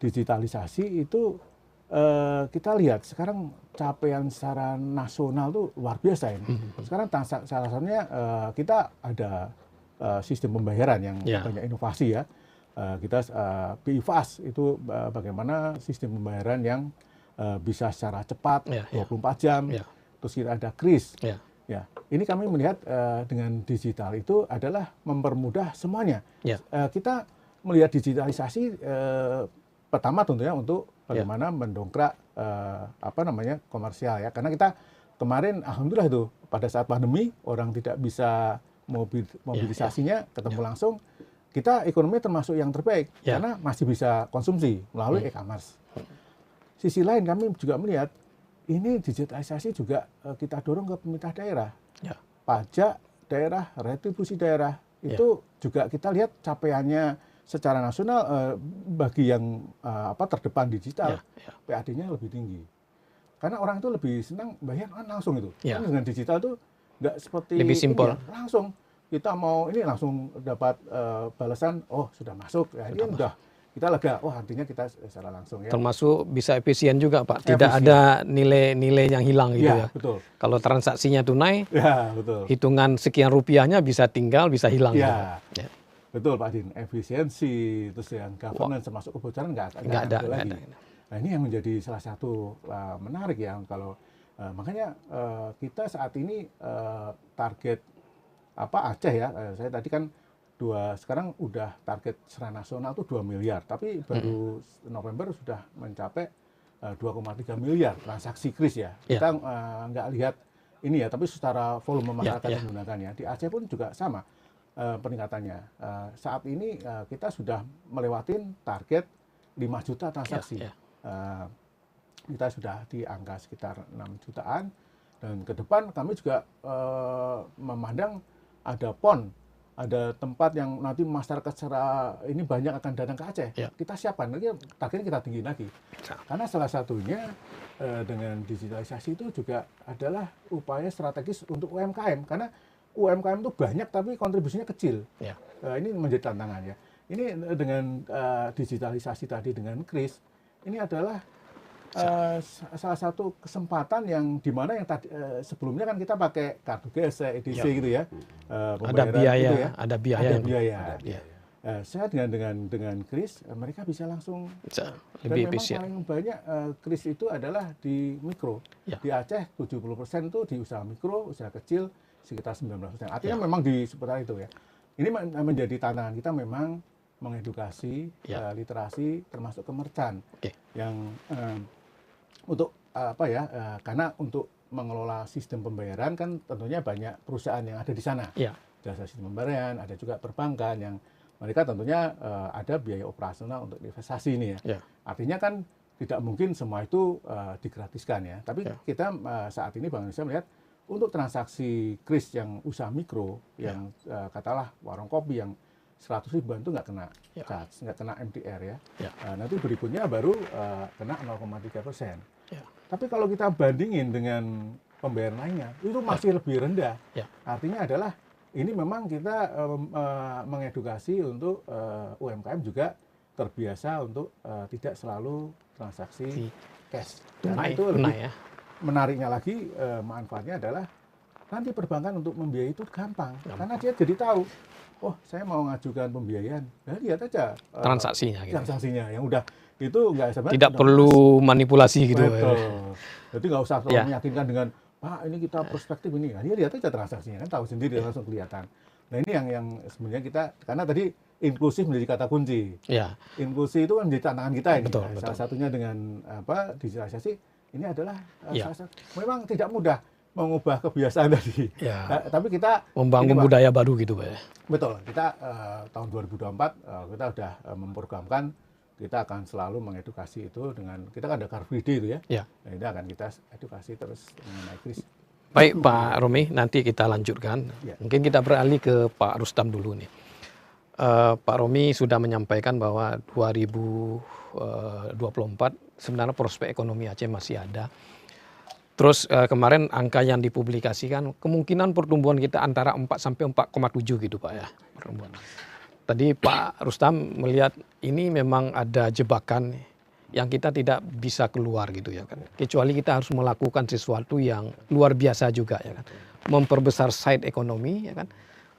S2: digitalisasi itu kita lihat sekarang capaian secara nasional tuh luar biasa ini. Sekarang salah satunya kita ada sistem pembayaran yang banyak inovasi ya. Kita BI Fast itu bagaimana sistem pembayaran yang bisa secara cepat 24 jam. Terus kita ada KRIS. Ya, ini kami melihat dengan digital itu adalah mempermudah semuanya. Kita melihat digitalisasi pertama tentunya untuk bagaimana mendongkrak apa namanya komersial ya. Karena kita kemarin alhamdulillah itu pada saat pandemi orang tidak bisa mobilisasinya ketemu langsung, kita ekonomi termasuk yang terbaik karena masih bisa konsumsi melalui e-commerce. Sisi lain kami juga melihat ini digitalisasi juga kita dorong ke pemerintah daerah. Pajak daerah, retribusi daerah itu juga kita lihat capaiannya secara nasional bagi yang terdepan digital, PAD-nya lebih tinggi. Karena orang itu lebih senang bayar langsung itu. Kan dengan digital itu nggak seperti
S1: lebih simpel.
S2: Langsung kita mau ini langsung dapat balasan, oh sudah masuk, ya ini udah kita lega, oh artinya kita secara langsung ya.
S1: Termasuk bisa efisien juga Pak, tidak ada nilai-nilai yang hilang gitu ya.
S2: Betul.
S1: Kalau transaksinya tunai,
S2: betul.
S1: Hitungan sekian rupiahnya bisa tinggal, bisa hilang.
S2: Ya. Betul Pak Din, efisiensi, terus yang governance termasuk kebocoran nggak ada lagi. Nah ini yang menjadi salah satu menarik ya, kalau makanya kita saat ini target Aceh ya, saya tadi kan sekarang udah target secara nasional tuh 2 miliar, tapi baru November sudah mencapai 2,3 miliar transaksi kris ya. Kita nggak lihat ini ya, tapi secara volume masyarakat yang menggunakannya. Di Aceh pun juga sama peningkatannya. Saat ini kita sudah melewatin target 5 juta transaksi. Kita sudah di angka sekitar 6 jutaan, dan ke depan kami juga memandang ada PON, ada tempat yang nanti masyarakat secara ini banyak akan datang ke Aceh. Kita siapkan, targetnya kita tinggi lagi. Karena salah satunya dengan digitalisasi itu juga adalah upaya strategis untuk UMKM. Karena UMKM itu banyak tapi kontribusinya kecil. Ini menjadi tantangan ya. Ini dengan digitalisasi tadi dengan kris, ini adalah salah satu kesempatan yang dimana yang tadi sebelumnya kan kita pakai kartu gesek, EDC gitu ya,
S1: ada biaya,
S2: gitu ya.
S1: ada biaya.
S2: Saya dengan kris mereka bisa langsung
S1: lebih
S2: efisien. Paling banyak kris itu adalah di mikro. Di Aceh 70% itu di usaha mikro, usaha kecil sekitar 19%. Artinya memang di seputar itu ya. Ini menjadi tantangan kita memang mengedukasi literasi termasuk ke merchant yang untuk karena untuk mengelola sistem pembayaran kan tentunya banyak perusahaan yang ada di sana. Jasa sistem pembayaran, ada juga perbankan yang mereka tentunya ada biaya operasional untuk investasi ini ya. Artinya kan tidak mungkin semua itu digratiskan ya. Tapi kita saat ini Bank Indonesia melihat untuk transaksi kris yang usaha mikro, yang katalah warung kopi yang 100 ribuan itu nggak kena charge, nggak kena MDR ya. Nanti berikutnya baru kena 0,3%. Tapi kalau kita bandingin dengan pembayaran lainnya, itu masih lebih rendah. Artinya adalah ini memang kita mengedukasi untuk UMKM juga terbiasa untuk tidak selalu transaksi cash. Dan itu lebih menariknya lagi, manfaatnya adalah nanti perbankan untuk membiayai itu gampang. Karena dia jadi tahu, oh saya mau ngajukan pembiayaan, ya lihat aja
S1: transaksinya.
S2: Transaksinya yang udah itu nggak sebenarnya
S1: tidak perlu manipulasi gitu.
S2: Betul. Jadi nggak usah meyakinkan dengan Pak ini kita prospektif ini, nah, dia lihat aja transaksinya kan tahu sendiri langsung kelihatan. Nah ini yang sebenarnya kita, karena tadi inklusif menjadi kata kunci. Inklusi itu kan menjadi tantangan kita ini.
S1: Betul.
S2: Salah satunya dengan digitalisasi ini adalah memang tidak mudah mengubah kebiasaan tadi. Tapi kita
S1: membangun budaya baru gitu Pak.
S2: Betul. Kita tahun 2024 kita sudah memprogramkan kita akan selalu mengedukasi itu dengan kita kan ada Car Free Day itu ya. Nah, ini akan kita edukasi terus mengenai kris.
S1: Baik Pak Romi, nanti kita lanjutkan. Mungkin kita beralih ke Pak Rustam dulu nih. Pak Romi sudah menyampaikan bahwa 2024 sebenarnya prospek ekonomi Aceh masih ada. Terus kemarin angka yang dipublikasikan kemungkinan pertumbuhan kita antara 4 sampai 4,7 gitu Pak ya. Tadi Pak Rustam melihat ini memang ada jebakan yang kita tidak bisa keluar gitu ya kan. Kecuali kita harus melakukan sesuatu yang luar biasa juga ya kan. Memperbesar side ekonomi ya kan.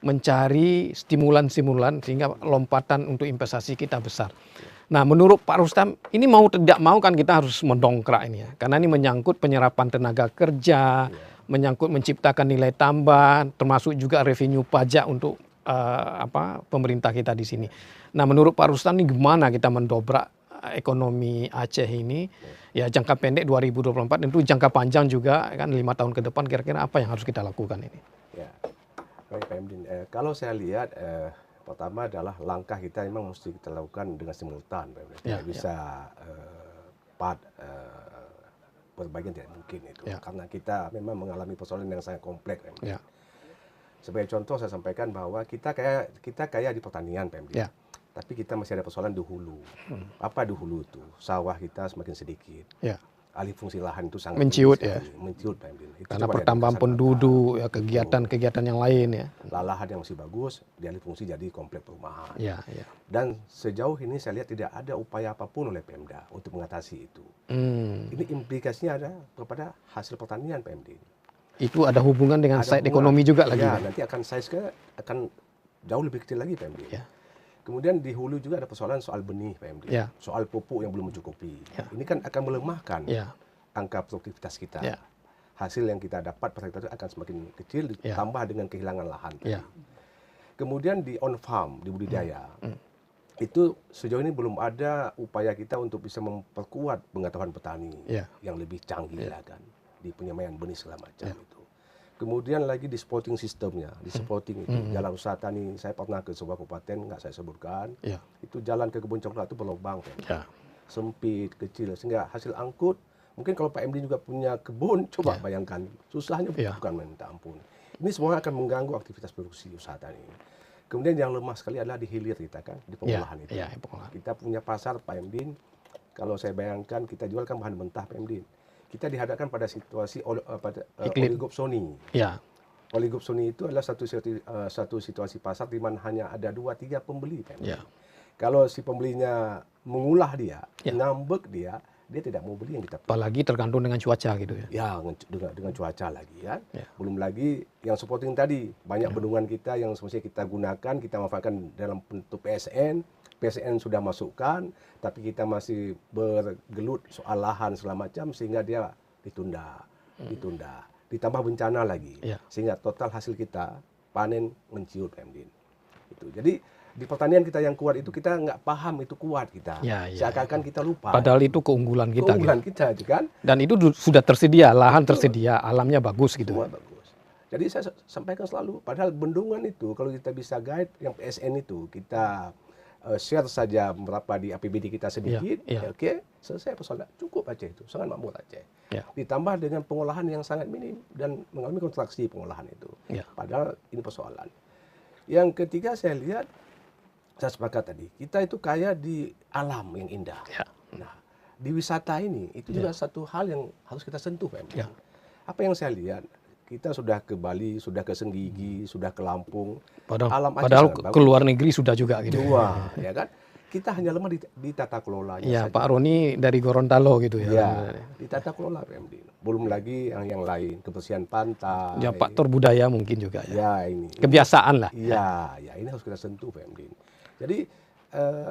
S1: Mencari stimulan-stimulan sehingga lompatan untuk investasi kita besar. Nah menurut Pak Rustam ini mau tidak mau kan kita harus mendongkrak ini ya. Karena ini menyangkut penyerapan tenaga kerja, menyangkut menciptakan nilai tambah, termasuk juga revenue pajak untuk pemerintah kita di sini. Nah menurut Pak Rustam ini gimana kita mendobrak ekonomi Aceh ini, ya jangka pendek 2024, tentu jangka panjang juga kan 5 tahun ke depan, kira-kira apa yang harus kita lakukan ini?
S3: Ya, baik Pak Emdin. Kalau saya lihat, pertama adalah langkah kita memang mesti kita lakukan dengan simultan, Pak Emdin. Tidak bisa berbagian, tidak mungkin itu. Karena kita memang mengalami persoalan yang sangat kompleks, Pak Emdin. Sebagai contoh saya sampaikan bahwa kita kaya di pertanian, Pak Emdin. Tapi kita masih ada persoalan di hulu. Apa di hulu itu? Sawah kita semakin sedikit. Alih fungsi lahan itu sangat
S1: menciut
S3: menciut, Pak Emdin.
S1: Karena pertambahan penduduk, ya, kegiatan-kegiatan yang lain ya.
S3: Lahan yang masih bagus dialih fungsi jadi komplek perumahan. Dan sejauh ini saya lihat tidak ada upaya apapun oleh Pemda untuk mengatasi itu. Ini implikasinya ada kepada hasil pertanian, Pak Emdin.
S1: Itu ada hubungan dengan side ekonomi juga lagi.
S3: Ya, nanti akan size akan jauh lebih kecil lagi, Pak Emdin. Kemudian di hulu juga ada persoalan soal benih, Pak Emdin. Soal pupuk yang belum mencukupi. Ini kan akan melemahkan angka produktivitas kita. Hasil yang kita dapat per hektar akan semakin kecil, ditambah dengan kehilangan lahan. Kemudian di on farm, di budidaya, itu sejauh ini belum ada upaya kita untuk bisa memperkuat pengetahuan petani yang lebih canggih lah kan, di penyemaian benih segala macam itu. Kemudian lagi di spotting sistemnya, di spotting itu jalan usaha tani. Saya pernah ke sebuah kabupaten, nggak saya sebutkan, itu jalan ke kebun coklat itu berlubang, sempit, kecil, sehingga hasil angkut. Mungkin kalau Pak MD juga punya kebun, coba bayangkan susahnya bukan minta ampun. Ini semua akan mengganggu aktivitas produksi usaha tani. Kemudian yang lemah sekali adalah di hilir kita kan, di pengolahan itu. Kita punya pasar, Pak MD. Kalau saya bayangkan kita jualkan bahan mentah, Pak MD. Kita dihadapkan pada situasi oligopsoni. Oligopsoni itu adalah satu situasi pasar di mana hanya ada 2-3 pembeli. Kalau si pembelinya mengulah dia, ngambek dia tidak mau beli yang kita punya.
S1: Apalagi tergantung dengan cuaca gitu ya.
S3: Ya, dengan cuaca lagi kan. Belum lagi yang supporting tadi, banyak bendungan kita yang semestinya kita gunakan, kita manfaatkan dalam bentuk PSN. PSN sudah masukkan, tapi kita masih bergelut soal lahan segala macam sehingga dia ditunda. Ditambah bencana lagi, sehingga total hasil kita panen menciut, Pak Emdin. Itu. Jadi di pertanian kita yang kuat itu kita nggak paham itu kuat kita, seakan-akan kita lupa.
S1: Padahal itu keunggulan kita.
S3: Keunggulan kita, kan?
S1: Dan itu sudah tersedia, lahan tersedia, alamnya bagus gitu.
S3: Semua bagus. Jadi saya sampaikan selalu, padahal bendungan itu kalau kita bisa guide yang PSN itu kita share saja berapa di APBD kita sedikit, oke, selesai persoalan. Cukup Aceh itu, sangat makmur Aceh. Ditambah dengan pengolahan yang sangat minim dan mengalami kontraksi pengolahan itu. Padahal ini persoalan. Yang ketiga saya lihat, saya sepakat tadi, kita itu kaya di alam yang indah. Nah, di wisata ini itu juga satu hal yang harus kita sentuh, Pak. Apa yang saya lihat, kita sudah ke Bali, sudah ke Senggigi, sudah ke Lampung.
S1: Padahal ke luar negeri sudah juga gitu.
S3: Ya kan? Kita hanya lemah di tata kelolanya.
S1: Ya, Pak Roni dari Gorontalo gitu ya.
S3: Di tata kelola PMD. Belum lagi yang lain, kebersihan pantai.
S1: Ya, faktor budaya mungkin juga ya.
S3: Ini.
S1: Kebiasaan lah.
S3: Ya, ini harus kita sentuh PMD. Jadi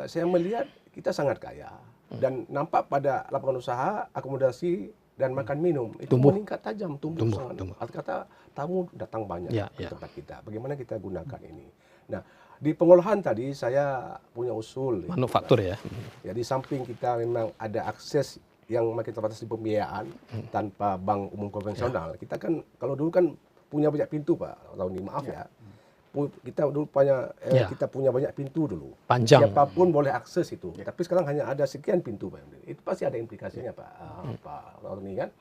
S3: saya melihat kita sangat kaya dan nampak pada lapangan usaha, akomodasi dan makan minum itu meningkat tajam, tumbuh. Arti kata tamu datang banyak ke tempat kita. Bagaimana kita gunakan ini? Nah, di pengolahan tadi saya punya usul.
S1: Manufaktur ya.
S3: Jadi samping kita memang ada akses yang makin terbatas di pembiayaan tanpa bank umum konvensional. Kita kan kalau dulu kan punya banyak pintu, Pak Roni, maaf ya. Kita dulu kita punya banyak pintu dulu.
S1: Panjang.
S3: Siapapun boleh akses itu. Tapi sekarang hanya ada sekian pintu, Pak. Itu pasti ada implikasinya, Pak Roni kan.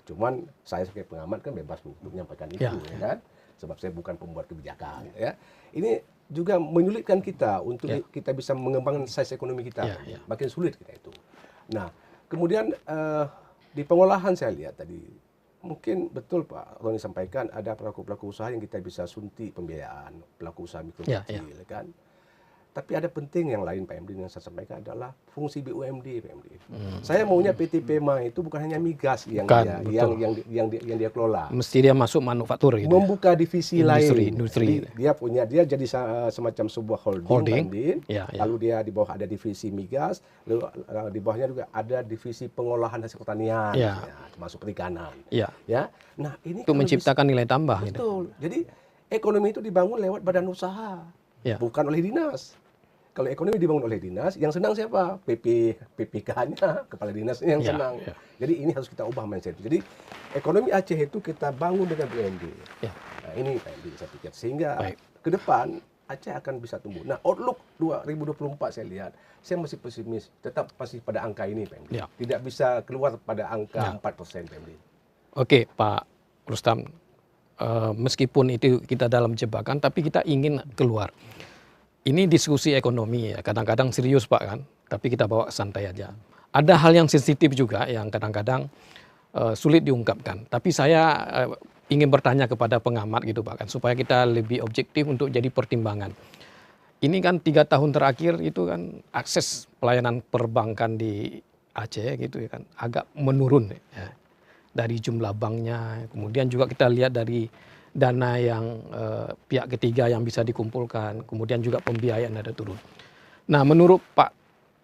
S3: Cuman saya sebagai pengamat kan bebas untuk menyampaikan itu, ya kan. Sebab saya bukan pembuat kebijakan, ya. Ini juga menyulitkan kita untuk kita bisa mengembangkan size ekonomi kita. Makin sulit kita itu. Nah, kemudian di pengolahan saya lihat tadi. Mungkin betul Pak Roni sampaikan ada pelaku-pelaku usaha yang kita bisa suntik pembiayaan, pelaku usaha mikro kecil, kan. Tapi ada penting yang lain Pak MD yang saya sampaikan adalah fungsi BUMD, Pak MD. Saya maunya PT PEMA itu bukan hanya migas yang dia kelola.
S1: Mesti dia masuk manufaktur gitu.
S3: Membuka divisi lain.
S1: Industri.
S3: Dia jadi semacam sebuah holding. Lalu dia di bawah ada divisi migas, lalu di bawahnya juga ada divisi pengolahan hasil pertanian, termasuk perikanan. Nah, ini
S1: untuk menciptakan nilai tambah.
S3: Betul. Jadi ekonomi itu dibangun lewat badan usaha, bukan oleh dinas. kalau ekonomi dibangun oleh dinas, yang senang siapa? PPK-nya, kepala dinasnya yang
S1: Ya,
S3: senang.
S1: ya.
S3: Jadi ini harus kita ubah mindset. Jadi ekonomi Aceh itu kita bangun dengan BUMD.
S1: Ya.
S3: Nah, ini Pak MD saya pikir. Sehingga
S1: Baik.
S3: ke depan Aceh akan bisa tumbuh. Nah, outlook 2024 saya lihat, saya masih pesimis, tetap masih pada angka ini Pak MD.
S1: Ya.
S3: Tidak bisa keluar pada angka
S1: Ya.
S3: 4% Pak MD.
S1: Oke, Pak Rustam. Meskipun itu kita dalam jebakan, tapi kita ingin keluar. Ini diskusi ekonomi ya, kadang-kadang serius Pak kan, tapi kita bawa santai aja. Ada hal yang sensitif juga yang kadang-kadang sulit diungkapkan. Tapi saya ingin bertanya kepada pengamat gitu Pak kan, supaya kita lebih objektif untuk jadi pertimbangan. Ini kan 3 tahun terakhir itu kan akses pelayanan perbankan di Aceh gitu ya kan agak menurun ya. Dari jumlah banknya, kemudian juga kita lihat dari dana yang pihak ketiga yang bisa dikumpulkan, kemudian juga pembiayaan ada turun. Nah, menurut Pak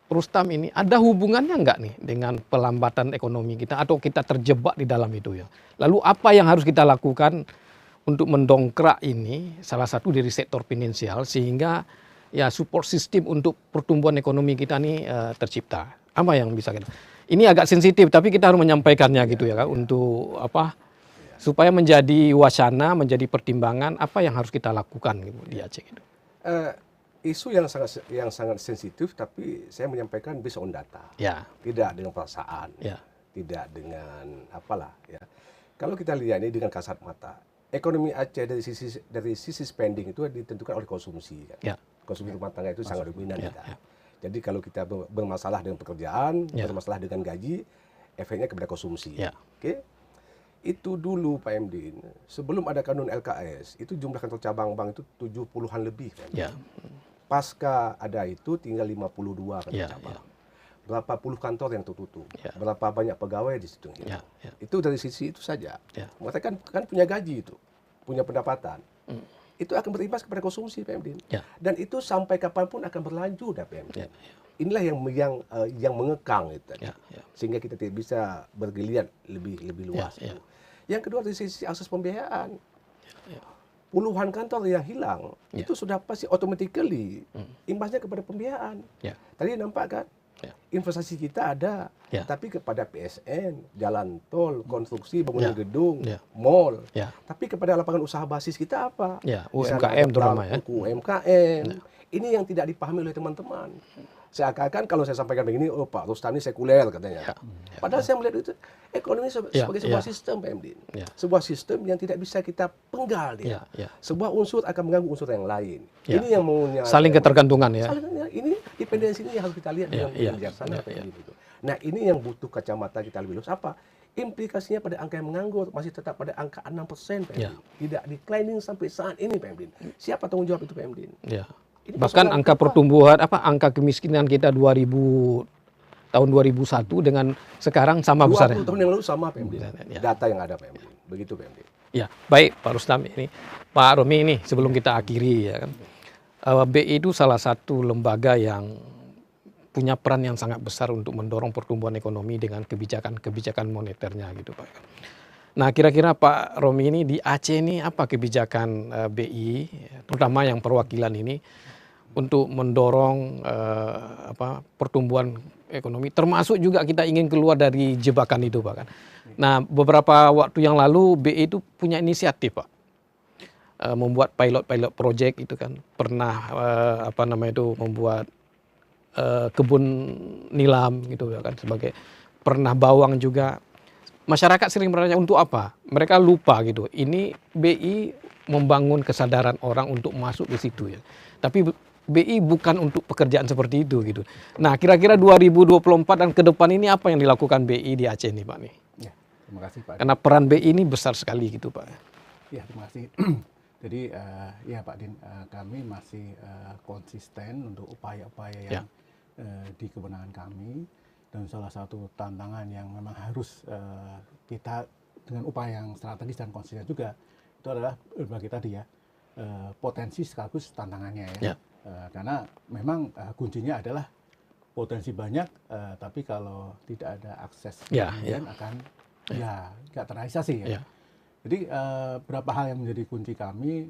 S1: Rustam ini ada hubungannya nggak nih dengan pelambatan ekonomi kita atau kita terjebak di dalam itu ya? Lalu apa yang harus kita lakukan untuk mendongkrak ini salah satu dari sektor finansial sehingga ya support system untuk pertumbuhan ekonomi kita ini tercipta? Apa yang bisa kita? Ini agak sensitif tapi kita harus menyampaikannya gitu ya kan untuk apa? Supaya menjadi wacana, menjadi pertimbangan apa yang harus kita lakukan gitu di Aceh gitu.
S3: Isu yang sangat sensitif, tapi saya menyampaikan based on data,
S1: Ya,
S3: tidak dengan perasaan,
S1: ya,
S3: tidak dengan apalah ya. Kalau kita lihat ini dengan kasat mata, ekonomi Aceh dari sisi spending itu ditentukan oleh konsumsi, kan?
S1: ya,
S3: Konsumsi rumah tangga itu sangat dominan
S1: ya,
S3: kita.
S1: ya.
S3: Jadi kalau kita bermasalah dengan pekerjaan,
S1: Ya.
S3: bermasalah dengan gaji, efeknya kepada konsumsi.
S1: Ya.
S3: Oke? Itu dulu Pak Emdin, sebelum ada kanun LKS, itu jumlah kantor cabang bank itu 70-an lebih. Pak Emdin.
S1: Ya.
S3: Pasca ada itu tinggal 52 kantor
S1: Ya,
S3: cabang. Berapa puluh kantor yang tertutup,
S1: Ya.
S3: berapa banyak pegawai di situ.
S1: Ya, ya.
S3: Itu dari sisi itu saja.
S1: Ya.
S3: Mereka kan punya gaji itu, punya pendapatan. Itu akan berimbas kepada konsumsi Pak Emdin.
S1: Ya.
S3: Dan itu sampai kapanpun akan berlanjut Pak Emdin.
S1: Ya,
S3: Inilah yang mengekang itu tadi.
S1: Ya, ya.
S3: Sehingga kita tidak bisa bergeliat lebih luas.
S1: Ya, ya.
S3: Yang kedua dari sisi akses pembiayaan.
S1: Ya.
S3: Puluhan kantor yang hilang
S1: Ya.
S3: itu sudah pasti automatically imbasnya kepada pembiayaan.
S1: Ya.
S3: Tadi nampak kan?
S1: Ya.
S3: Investasi kita ada,
S1: Ya.
S3: tapi kepada PSN, jalan tol, konstruksi, bangunan
S1: Ya.
S3: gedung,
S1: Ya.
S3: mall.
S1: Ya.
S3: Tapi kepada lapangan usaha basis kita apa?
S1: Ya,
S3: Di sana
S1: UMKM
S3: ada
S1: terutama ya.
S3: UMKM. Ini yang tidak dipahami oleh teman-teman. Seakan-akan kalau saya sampaikan begini, oh Pak Rustam ini sekuler katanya.
S1: Ya.
S3: Padahal saya melihat itu ekonomi
S1: Ya,
S3: sebagai sebuah
S1: ya.
S3: sistem Pak Emdin.
S1: Ya.
S3: Sebuah sistem yang tidak bisa kita penggal dia.
S1: Ya, ya.
S3: Sebuah unsur akan mengganggu unsur yang lain.
S1: Ya.
S3: Ini yang maunya
S1: Saling ketergantungan ya.
S3: ini dependensi ini yang harus kita lihat
S1: Ya,
S3: dengan
S1: ya.
S3: bijaksana
S1: Ya,
S3: Pak
S1: ya.
S3: Emdin itu. Nah, ini yang butuh kacamata kita lebih luas apa? Implikasinya pada angka yang menganggur masih tetap pada angka 6% Pak
S1: Ya.
S3: Emdin. Tidak declining sampai saat ini Pak Emdin. Siapa tanggung jawab itu Pak Emdin?
S1: Ya.
S3: Ini
S1: Bahkan
S3: persoalan
S1: angka
S3: apa?
S1: pertumbuhan angka kemiskinan kita tahun 2001 dengan sekarang sama
S3: 20
S1: besarnya.
S3: tahun yang lalu sama Pak Emdin.
S1: Ya.
S3: Data yang ada Pak Emdin. Begitu Pak Emdin.
S1: Ya, baik Pak Rustam ini. Pak Romi ini sebelum kita akhiri ya kan. BI itu salah satu lembaga yang punya peran yang sangat besar untuk mendorong pertumbuhan ekonomi dengan kebijakan moneternya gitu Pak. Nah, kira-kira Pak Romi ini di Aceh ini apa kebijakan BI terutama yang perwakilan ini untuk mendorong pertumbuhan ekonomi termasuk juga kita ingin keluar dari jebakan itu Pak kan. Nah, beberapa waktu yang lalu BI itu punya inisiatif Pak. Membuat pilot project itu kan. Pernah membuat kebun nilam gitu ya kan sebagai pernah bawang juga. Masyarakat sering bertanya untuk apa? Mereka lupa gitu. Ini BI membangun kesadaran orang untuk masuk ke situ ya. Tapi BI bukan untuk pekerjaan seperti itu gitu. Nah, kira-kira 2024 dan ke depan ini apa yang dilakukan BI di Aceh nih Pak nih?
S2: Ya, terima kasih Pak.
S1: Karena peran BI ini besar sekali gitu Pak.
S2: Ya, terima kasih. Jadi ya Pak Din, kami masih konsisten untuk upaya-upaya yang di kewenangan kami. Dan salah satu tantangan yang memang harus kita dengan upaya yang strategis dan konsisten juga itu adalah bagi tadi ya potensi sekaligus tantangannya ya. Karena memang kuncinya adalah potensi banyak, tapi kalau tidak ada akses kemudian akan nggak terrealisasi ya. Jadi beberapa hal yang menjadi kunci kami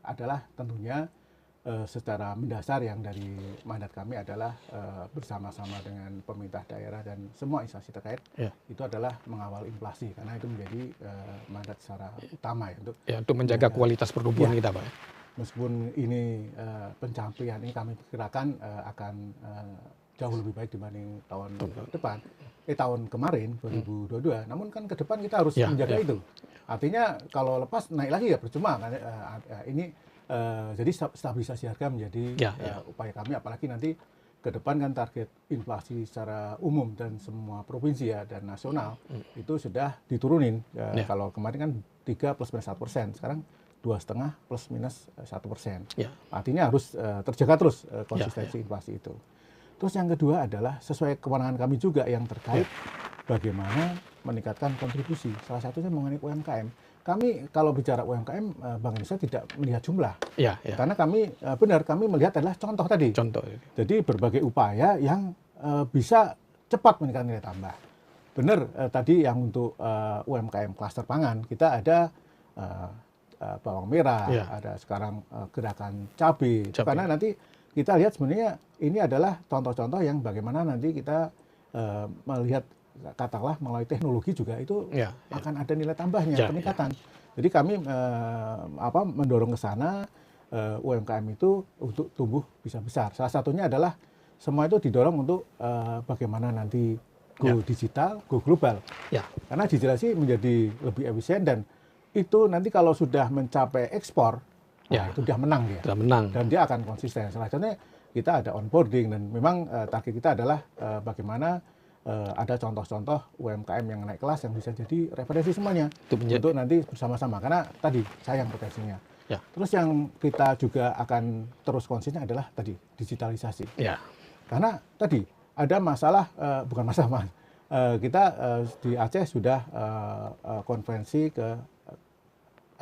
S2: adalah tentunya secara mendasar yang dari mandat kami adalah bersama-sama dengan pemerintah daerah dan semua instansi terkait itu adalah mengawal inflasi karena itu menjadi mandat secara utama ya
S1: untuk menjaga kualitas pertumbuhan kita, Pak.
S2: Meskipun ini pencapaian ini kami perkirakan akan jauh lebih baik dibanding tahun depan, tahun kemarin 2022. Namun kan ke depan kita harus menjaga itu. Artinya kalau lepas naik lagi ya percuma. Ini jadi stabilisasi harga menjadi upaya kami, apalagi nanti ke depan kan target inflasi secara umum dan semua provinsi ya dan nasional itu sudah diturunin. Kalau kemarin kan 3 plus minus 1%, sekarang 2,5 plus minus 1%. Artinya harus terjaga terus konsistensi inflasi itu. Terus yang kedua adalah sesuai kewenangan kami juga yang terkait bagaimana meningkatkan kontribusi. Salah satunya mengenai UMKM. Kami kalau bicara UMKM, Bank Indonesia tidak melihat jumlah. Karena kami kami melihat adalah contoh tadi. Jadi berbagai upaya yang bisa cepat meningkatkan nilai tambah. Benar tadi yang untuk UMKM klaster pangan, kita ada bawang merah, ada sekarang gerakan cabai. Karena nanti kita lihat sebenarnya ini adalah contoh-contoh yang bagaimana nanti kita melihat katakanlah melalui teknologi juga itu akan ada nilai tambahnya, peningkatan. Jadi kami mendorong ke sana UMKM itu untuk tumbuh bisa besar. Salah satunya adalah semua itu didorong untuk bagaimana nanti go digital, go global. Karena digitalisasi menjadi lebih efisien dan itu nanti kalau sudah mencapai ekspor, itu sudah menang dia. Dan dia akan konsisten. Salah satunya kita ada onboarding dan memang target kita adalah bagaimana ada contoh-contoh UMKM yang naik kelas yang bisa jadi referensi semuanya untuk nanti bersama-sama karena tadi sayang potensinya. Terus yang kita juga akan terus konsisten adalah tadi digitalisasi. Karena tadi ada masalah bukan masalah kita di Aceh sudah konferensi ke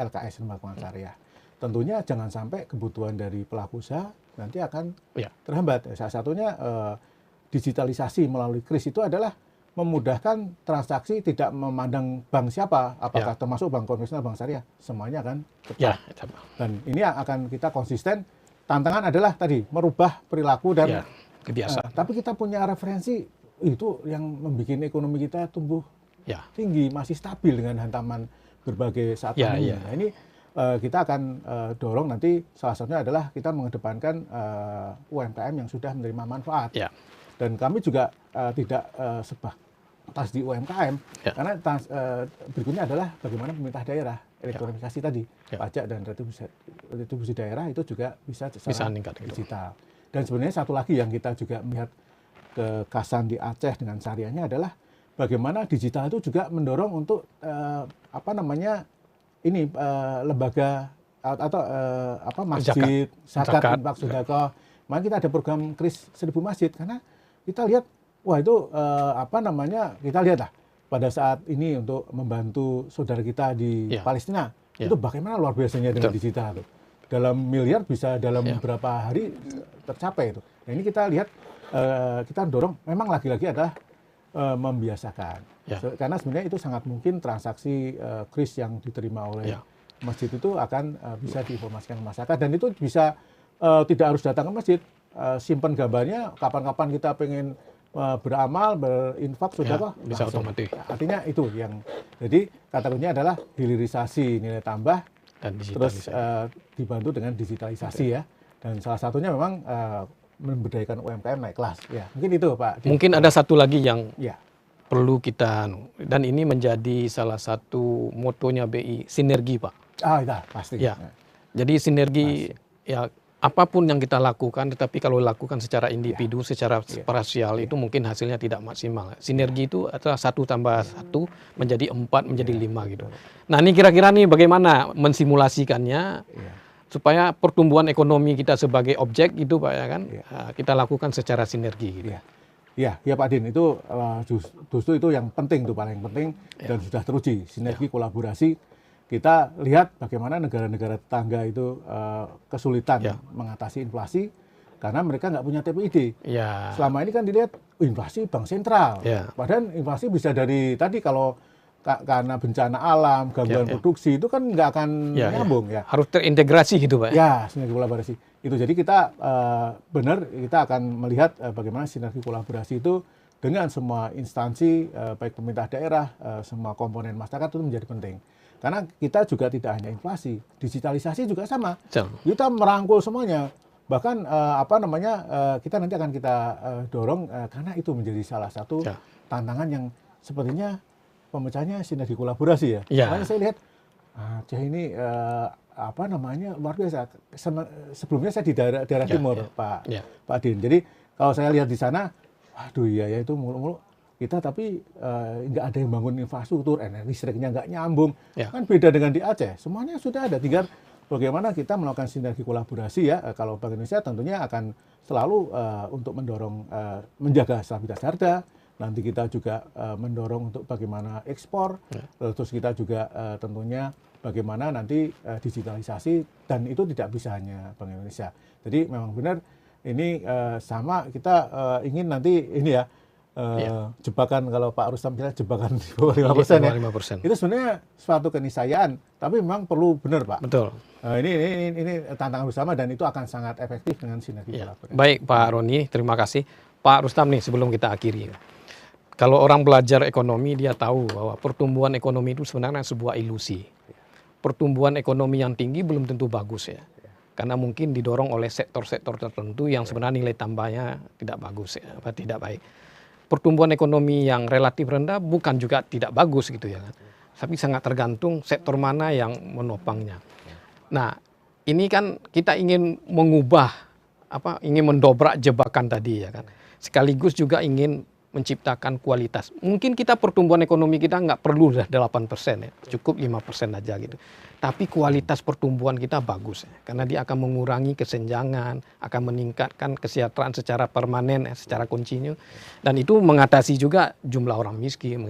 S2: LKS Lembaga Keuangan Syariah. Tentunya jangan sampai kebutuhan dari pelaku usaha nanti akan terhambat. Salah satunya digitalisasi melalui KRIS itu adalah memudahkan transaksi tidak memandang bank siapa, apakah termasuk bank konvensional, bank syariah, semuanya kan cepat. Dan ini akan kita konsisten. Tantangan adalah tadi merubah perilaku dan kebiasaan. Tapi kita punya referensi itu yang membuat ekonomi kita tumbuh tinggi, masih stabil dengan hantaman berbagai saat pandemi. Nah, ini kita akan dorong nanti salah satunya adalah kita mengedepankan UMKM yang sudah menerima manfaat. Dan kami juga tidak sebatas di UMKM, karena berikutnya adalah bagaimana pemerintah daerah, elektronifikasi tadi, pajak dan retribusi daerah itu juga bisa secara digital. Dan sebenarnya satu lagi yang kita juga melihat kekasan di Aceh dengan syariahnya adalah bagaimana digital itu juga mendorong untuk lembaga atau masjid, zakat, infak, sedekah. Makanya kita ada program KRIS 1000 masjid karena kita lihat itu kita lihatlah pada saat ini untuk membantu saudara kita di Palestina itu bagaimana luar biasanya dengan digital itu. Dalam miliar bisa dalam beberapa hari tercapai itu. Nah, ini kita lihat kita dorong memang lagi-lagi adalah membiasakan. Karena sebenarnya itu sangat mungkin transaksi KRIS yang diterima oleh masjid itu akan bisa diinformasikan ke masyarakat dan itu bisa tidak harus datang ke masjid. Simpan gambarnya kapan-kapan kita pengen beramal, berinfak sudah
S1: bisa otomatis.
S2: Artinya itu yang jadi kata kuncinya adalah hilirisasi nilai tambah dan terus dibantu dengan digitalisasi ya. Dan salah satunya memang memberdayakan UMKM naik kelas. Mungkin itu Pak.
S1: Mungkin ada satu lagi yang perlu kita dan ini menjadi salah satu motonya BI, sinergi Pak.
S2: Itu pasti.
S1: Jadi sinergi apapun yang kita lakukan, tetapi kalau dilakukan secara individu, secara parsial itu mungkin hasilnya tidak maksimal. Sinergi itu adalah 1 tambah 1 menjadi 4, menjadi 5 gitu. Nah ini kira-kira nih bagaimana mensimulasikannya supaya pertumbuhan ekonomi kita sebagai objek itu Pak kita lakukan secara sinergi gitu.
S2: Ya Pak Din, itu justru itu yang penting tuh paling penting dan sudah teruji sinergi kolaborasi. Kita lihat bagaimana negara-negara tetangga itu kesulitan mengatasi inflasi karena mereka nggak punya TPID. Selama ini kan dilihat inflasi bank sentral. Padahal inflasi bisa dari tadi kalau karena bencana alam, gangguan produksi itu kan nggak akan nyambung ya.
S1: Harus terintegrasi gitu Pak.
S2: Ya, sinergi kolaborasi. Itu jadi kita benar kita akan melihat bagaimana sinergi kolaborasi itu dengan semua instansi baik pemerintah daerah, semua komponen masyarakat itu menjadi penting. Karena kita juga tidak hanya inflasi, digitalisasi juga sama. Kita merangkul semuanya. Bahkan kita nanti akan kita dorong karena itu menjadi salah satu tantangan yang sepertinya pemecahnya sinergi kolaborasi ya. Makanya saya lihat Aceh ini luar biasa. Sebelumnya saya di daerah timur Pak Din. Jadi kalau saya lihat di sana, waduh ya itu mulu-mulu kita tapi nggak ada yang bangun infrastruktur, energi listriknya nggak nyambung. Kan beda dengan di Aceh, semuanya sudah ada. Tinggal bagaimana kita melakukan sinergi kolaborasi ya. Kalau Bank Indonesia tentunya akan selalu untuk mendorong menjaga stabilitas harga. Nanti kita juga mendorong untuk bagaimana ekspor. Terus kita juga tentunya bagaimana nanti digitalisasi, dan itu tidak bisa hanya Bank Indonesia. Jadi memang benar ini sama kita ingin nanti ini ya. Jebakan kalau Pak Rustam bilang jebakan di bawah 5% ya. 5%. Itu sebenarnya suatu keniscayaan, tapi memang perlu benar Pak.
S1: Betul.
S2: Ini tantangan bersama dan itu akan sangat efektif dengan sinergi kolaborasi.
S1: Baik Pak Roni, terima kasih. Pak Rustam nih sebelum kita akhiri. Kalau orang belajar ekonomi dia tahu bahwa pertumbuhan ekonomi itu sebenarnya sebuah ilusi. Pertumbuhan ekonomi yang tinggi belum tentu bagus ya. Karena mungkin didorong oleh sektor-sektor tertentu yang sebenarnya nilai tambahnya tidak bagus ya, tidak baik. Pertumbuhan ekonomi yang relatif rendah bukan juga tidak bagus gitu ya kan. Tapi sangat tergantung sektor mana yang menopangnya. Nah, ini kan kita ingin mengubah ingin mendobrak jebakan tadi ya kan. Sekaligus juga ingin menciptakan kualitas. Mungkin kita pertumbuhan ekonomi kita nggak perlu 8% ya, cukup 5% aja gitu. Tapi kualitas pertumbuhan kita bagus ya, karena dia akan mengurangi kesenjangan, akan meningkatkan kesejahteraan secara permanen, secara kontinu, dan itu mengatasi juga jumlah orang miskin.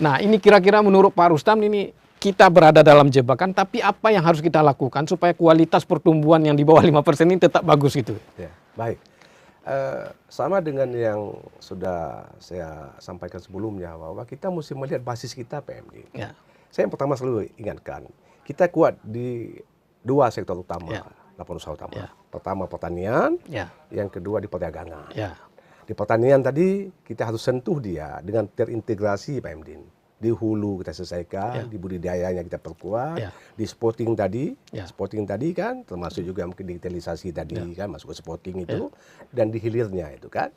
S1: Nah, ini kira-kira menurut Pak Rustam ini kita berada dalam jebakan, tapi apa yang harus kita lakukan supaya kualitas pertumbuhan yang di bawah 5% ini tetap bagus gitu?
S3: Ya, baik. Sama dengan yang sudah saya sampaikan sebelumnya, bahwa kita mesti melihat basis kita PMD. Saya yang pertama selalu ingatkan, kita kuat di dua sektor utama, lapangan usaha utama. Pertama pertanian, yang kedua di perdagangan. Di pertanian tadi kita harus sentuh dia dengan terintegrasi PMD. Di hulu kita selesaikan, di budidayanya kita perkuat, di sporting tadi kan, termasuk juga mungkin digitalisasi tadi kan, masuk ke sporting itu, dan di hilirnya itu kan.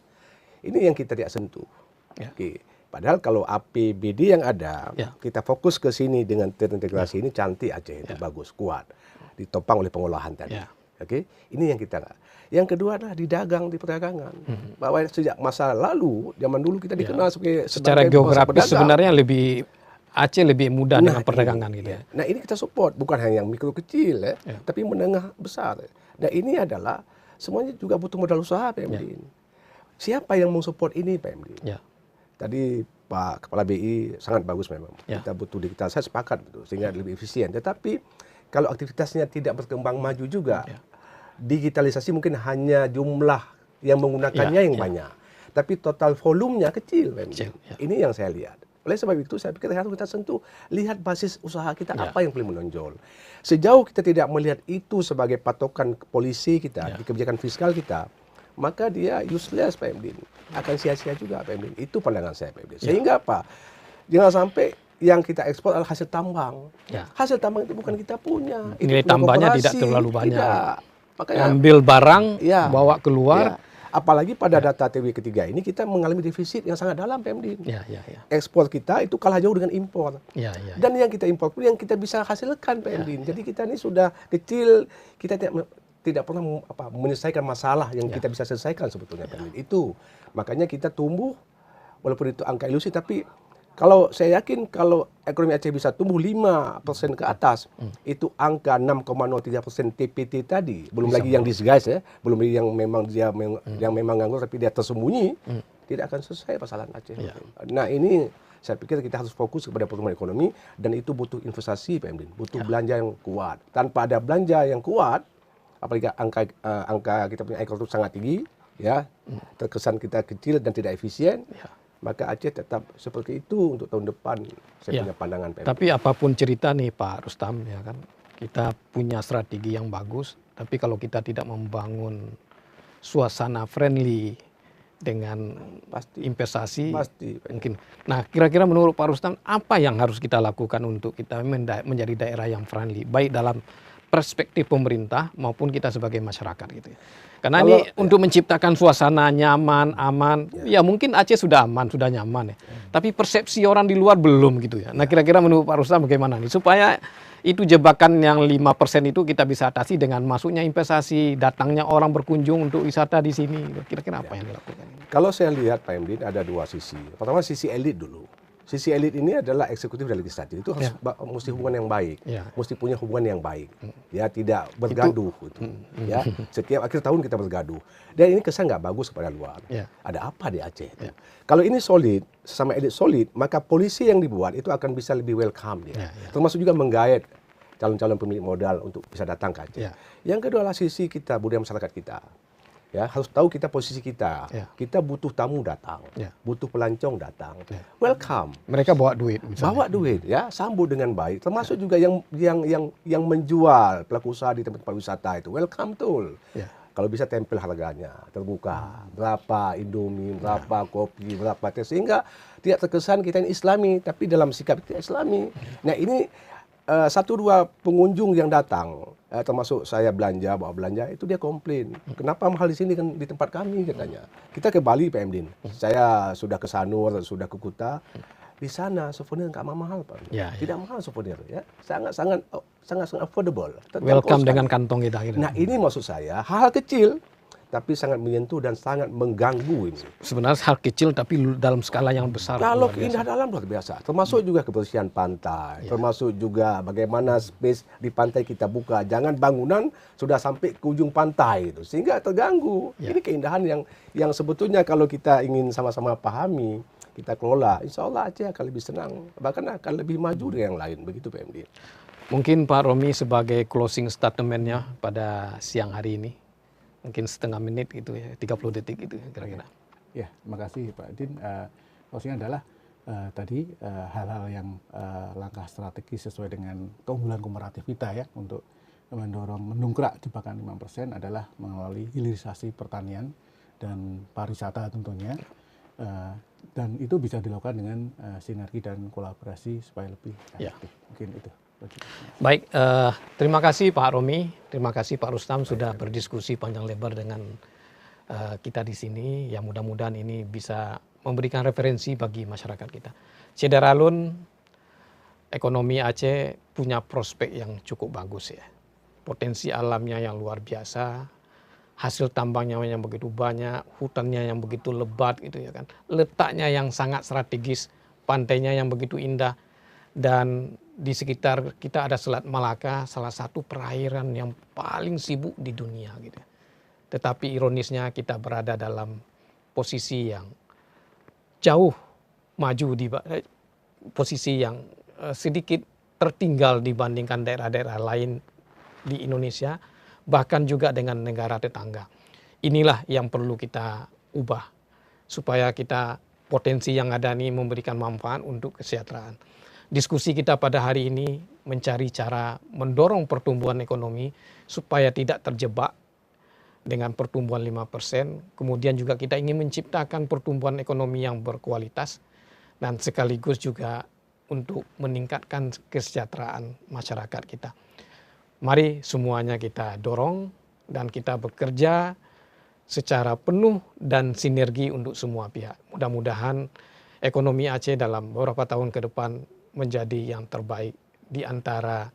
S3: Ini yang kita tidak sentuh. Oke. Padahal kalau APBD yang ada, kita fokus ke sini dengan terintegrasi ini cantik Aceh itu bagus, kuat, ditopang oleh pengolahan tadi. Oke, ini yang kita nggak. Yang kedua adalah di dagang, di perdagangan. Bahwa sejak masa lalu, zaman dulu kita dikenal sebagai
S1: secara geografis sebenarnya Aceh lebih mudah dengan perdagangan gitu ya.
S3: Nah ini kita support, bukan hanya yang mikro kecil tapi menengah besar. Nah ini adalah semuanya juga butuh modal usaha PMD. Siapa yang mensupport ini PMD? Tadi Pak Kepala BI sangat bagus memang. Kita butuh digital, saya sepakat betul, sehingga lebih efisien. Tetapi kalau aktivitasnya tidak berkembang maju juga, digitalisasi mungkin hanya jumlah yang menggunakannya yang banyak. Tapi total volumenya kecil. Ini yang saya lihat. Oleh sebab itu saya pikir harus kita sentuh, lihat basis usaha kita apa yang paling menonjol. Sejauh kita tidak melihat itu sebagai patokan polisi kita, di kebijakan fiskal kita, maka dia useless PMD. Akan sia-sia juga PMD. Itu pandangan saya PMD. Sehingga apa? Jangan sampai yang kita ekspor adalah hasil tambang. Hasil tambang itu bukan kita punya.
S1: Nilai tambahnya tidak terlalu banyak.
S3: Tidak. Makanya,
S1: ambil barang, bawa keluar.
S3: Apalagi pada data TW ketiga ini kita mengalami defisit yang sangat dalam PMD. Ekspor kita itu kalah jauh dengan impor. Dan yang kita impor pun yang kita bisa hasilkan PMD. Jadi kita ini sudah kecil, kita tidak pernah menyelesaikan masalah yang kita bisa selesaikan sebetulnya PMD. Itu makanya kita tumbuh walaupun itu angka ilusi, tapi kalau saya yakin kalau ekonomi Aceh bisa tumbuh 5% ke atas, itu angka 6,03% TPT tadi, belum bisa lagi yang disguise belum lagi yang memang dia yang memang nganggur tapi dia tersembunyi, tidak akan selesai persoalan Aceh. Nah ini saya pikir kita harus fokus kepada pertumbuhan ekonomi, dan itu butuh investasi PMD, butuh belanja yang kuat. Tanpa ada belanja yang kuat, apalagi angka kita punya ekspor itu sangat tinggi, terkesan kita kecil dan tidak efisien. maka Aceh tetap seperti itu untuk tahun depan. Saya
S1: Ya.
S3: punya pandangan PMD.
S1: Tapi apapun cerita nih Pak Rustam, ya kan, kita punya strategi yang bagus, tapi kalau kita tidak membangun suasana friendly dengan
S3: Pasti.
S1: investasi,
S3: Pasti.
S1: mungkin. Nah, kira-kira menurut Pak Rustam, apa yang harus kita lakukan untuk kita menjadi daerah yang friendly, baik dalam perspektif pemerintah maupun kita sebagai masyarakat gitu ya. Karena ini untuk menciptakan suasana nyaman, aman, ya mungkin Aceh sudah aman, sudah nyaman ya. Tapi persepsi orang di luar belum gitu ya. Nah, kira-kira menurut Pak Rustam bagaimana nih supaya itu jebakan yang 5% itu kita bisa atasi dengan masuknya investasi, datangnya orang berkunjung untuk wisata di sini. Kira-kira apa yang dilakukan?
S3: Kalau saya lihat Pak Emdin ada dua sisi. Pertama sisi elit dulu. Sisi elit ini adalah eksekutif dan legislatif. Itu harus mesti hubungan yang baik. Mesti punya hubungan yang baik. Ya, tidak bergaduh gitu. Ya, setiap akhir tahun kita bergaduh. Dan ini kesan nggak bagus kepada luar. Ada apa di Aceh? Kalau ini solid, sesama elit solid, maka polisi yang dibuat itu akan bisa lebih welcome dia. Termasuk juga menggait calon-calon pemilik modal untuk bisa datang ke Aceh. Yang kedua adalah sisi kita, budaya masyarakat kita. Ya, harus tahu kita posisi kita. Kita butuh tamu datang, butuh pelancong datang. Welcome.
S1: Mereka bawa duit. Misalnya.
S3: Bawa duit, ya, sambut dengan baik. Termasuk juga yang menjual pelaku usaha di tempat wisata itu. Welcome betul. Kalau bisa tempel harganya, terbuka. Berapa Indomie, berapa kopi, berapa teh. Sehingga tidak terkesan kita ini Islami, tapi dalam sikap kita Islami. Nah, ini satu dua pengunjung yang datang, termasuk saya bawa belanja, itu dia komplain. Kenapa mahal di sini kan di tempat kami katanya. Kita ke Bali Pak Emdin. Saya sudah ke Sanur, sudah ke Kuta. Di sana souvenir nggak mahal Pak. Tidak mahal souvenir ya. Sangat affordable.
S1: Welcome dengan kantong kita. Gitu.
S3: Nah, ini maksud saya hal kecil tapi sangat menyentuh dan sangat mengganggu ini.
S1: Sebenarnya hal kecil tapi dalam skala yang besar.
S3: Kalau keindahan alam luar biasa, termasuk juga kebersihan pantai, termasuk juga bagaimana space di pantai kita buka. Jangan bangunan sudah sampai ke ujung pantai itu, sehingga terganggu. Ini keindahan yang sebetulnya kalau kita ingin sama-sama pahami, kita kelola, insya Allah Aceh akan lebih senang, bahkan akan lebih maju dari yang lain. Begitu PMD.
S1: Mungkin Pak Romi sebagai closing statement-nya pada siang hari ini. Mungkin setengah menit gitu ya, 30 detik gitu kira-kira.
S2: Ya, terima kasih Pak Din. Closing adalah tadi hal-hal yang langkah strategis sesuai dengan keunggulan komparatif kita ya untuk mendongkrak jebakan 5% adalah melalui hilirisasi pertanian dan pariwisata tentunya. Dan itu bisa dilakukan dengan sinergi dan kolaborasi supaya lebih efektif. Mungkin itu.
S1: Baik, terima kasih Pak Romi, terima kasih Pak Rustam sudah berdiskusi panjang lebar dengan kita di sini. Ya mudah-mudahan ini bisa memberikan referensi bagi masyarakat kita. Cederalun, ekonomi Aceh punya prospek yang cukup bagus ya. Potensi alamnya yang luar biasa, hasil tambangnya yang begitu banyak, hutannya yang begitu lebat gitu ya kan. Letaknya yang sangat strategis, pantainya yang begitu indah. Dan di sekitar kita ada Selat Malaka, salah satu perairan yang paling sibuk di dunia gitu. Tetapi ironisnya kita berada dalam posisi yang jauh maju di posisi yang sedikit tertinggal dibandingkan daerah-daerah lain di Indonesia, bahkan juga dengan negara tetangga. Inilah yang perlu kita ubah supaya kita potensi yang ada ini memberikan manfaat untuk kesejahteraan. Diskusi kita pada hari ini mencari cara mendorong pertumbuhan ekonomi supaya tidak terjebak dengan pertumbuhan 5%. Kemudian juga kita ingin menciptakan pertumbuhan ekonomi yang berkualitas dan sekaligus juga untuk meningkatkan kesejahteraan masyarakat kita. Mari semuanya kita dorong dan kita bekerja secara penuh dan sinergi untuk semua pihak. Mudah-mudahan ekonomi Aceh dalam beberapa tahun ke depan menjadi yang terbaik di antara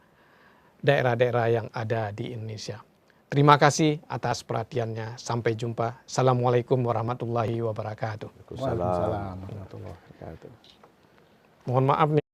S1: daerah-daerah yang ada di Indonesia. Terima kasih atas perhatiannya. Sampai jumpa. Assalamualaikum warahmatullahi wabarakatuh.
S2: Waalaikumsalam warahmatullahi wabarakatuh.
S1: Mohon maaf nih.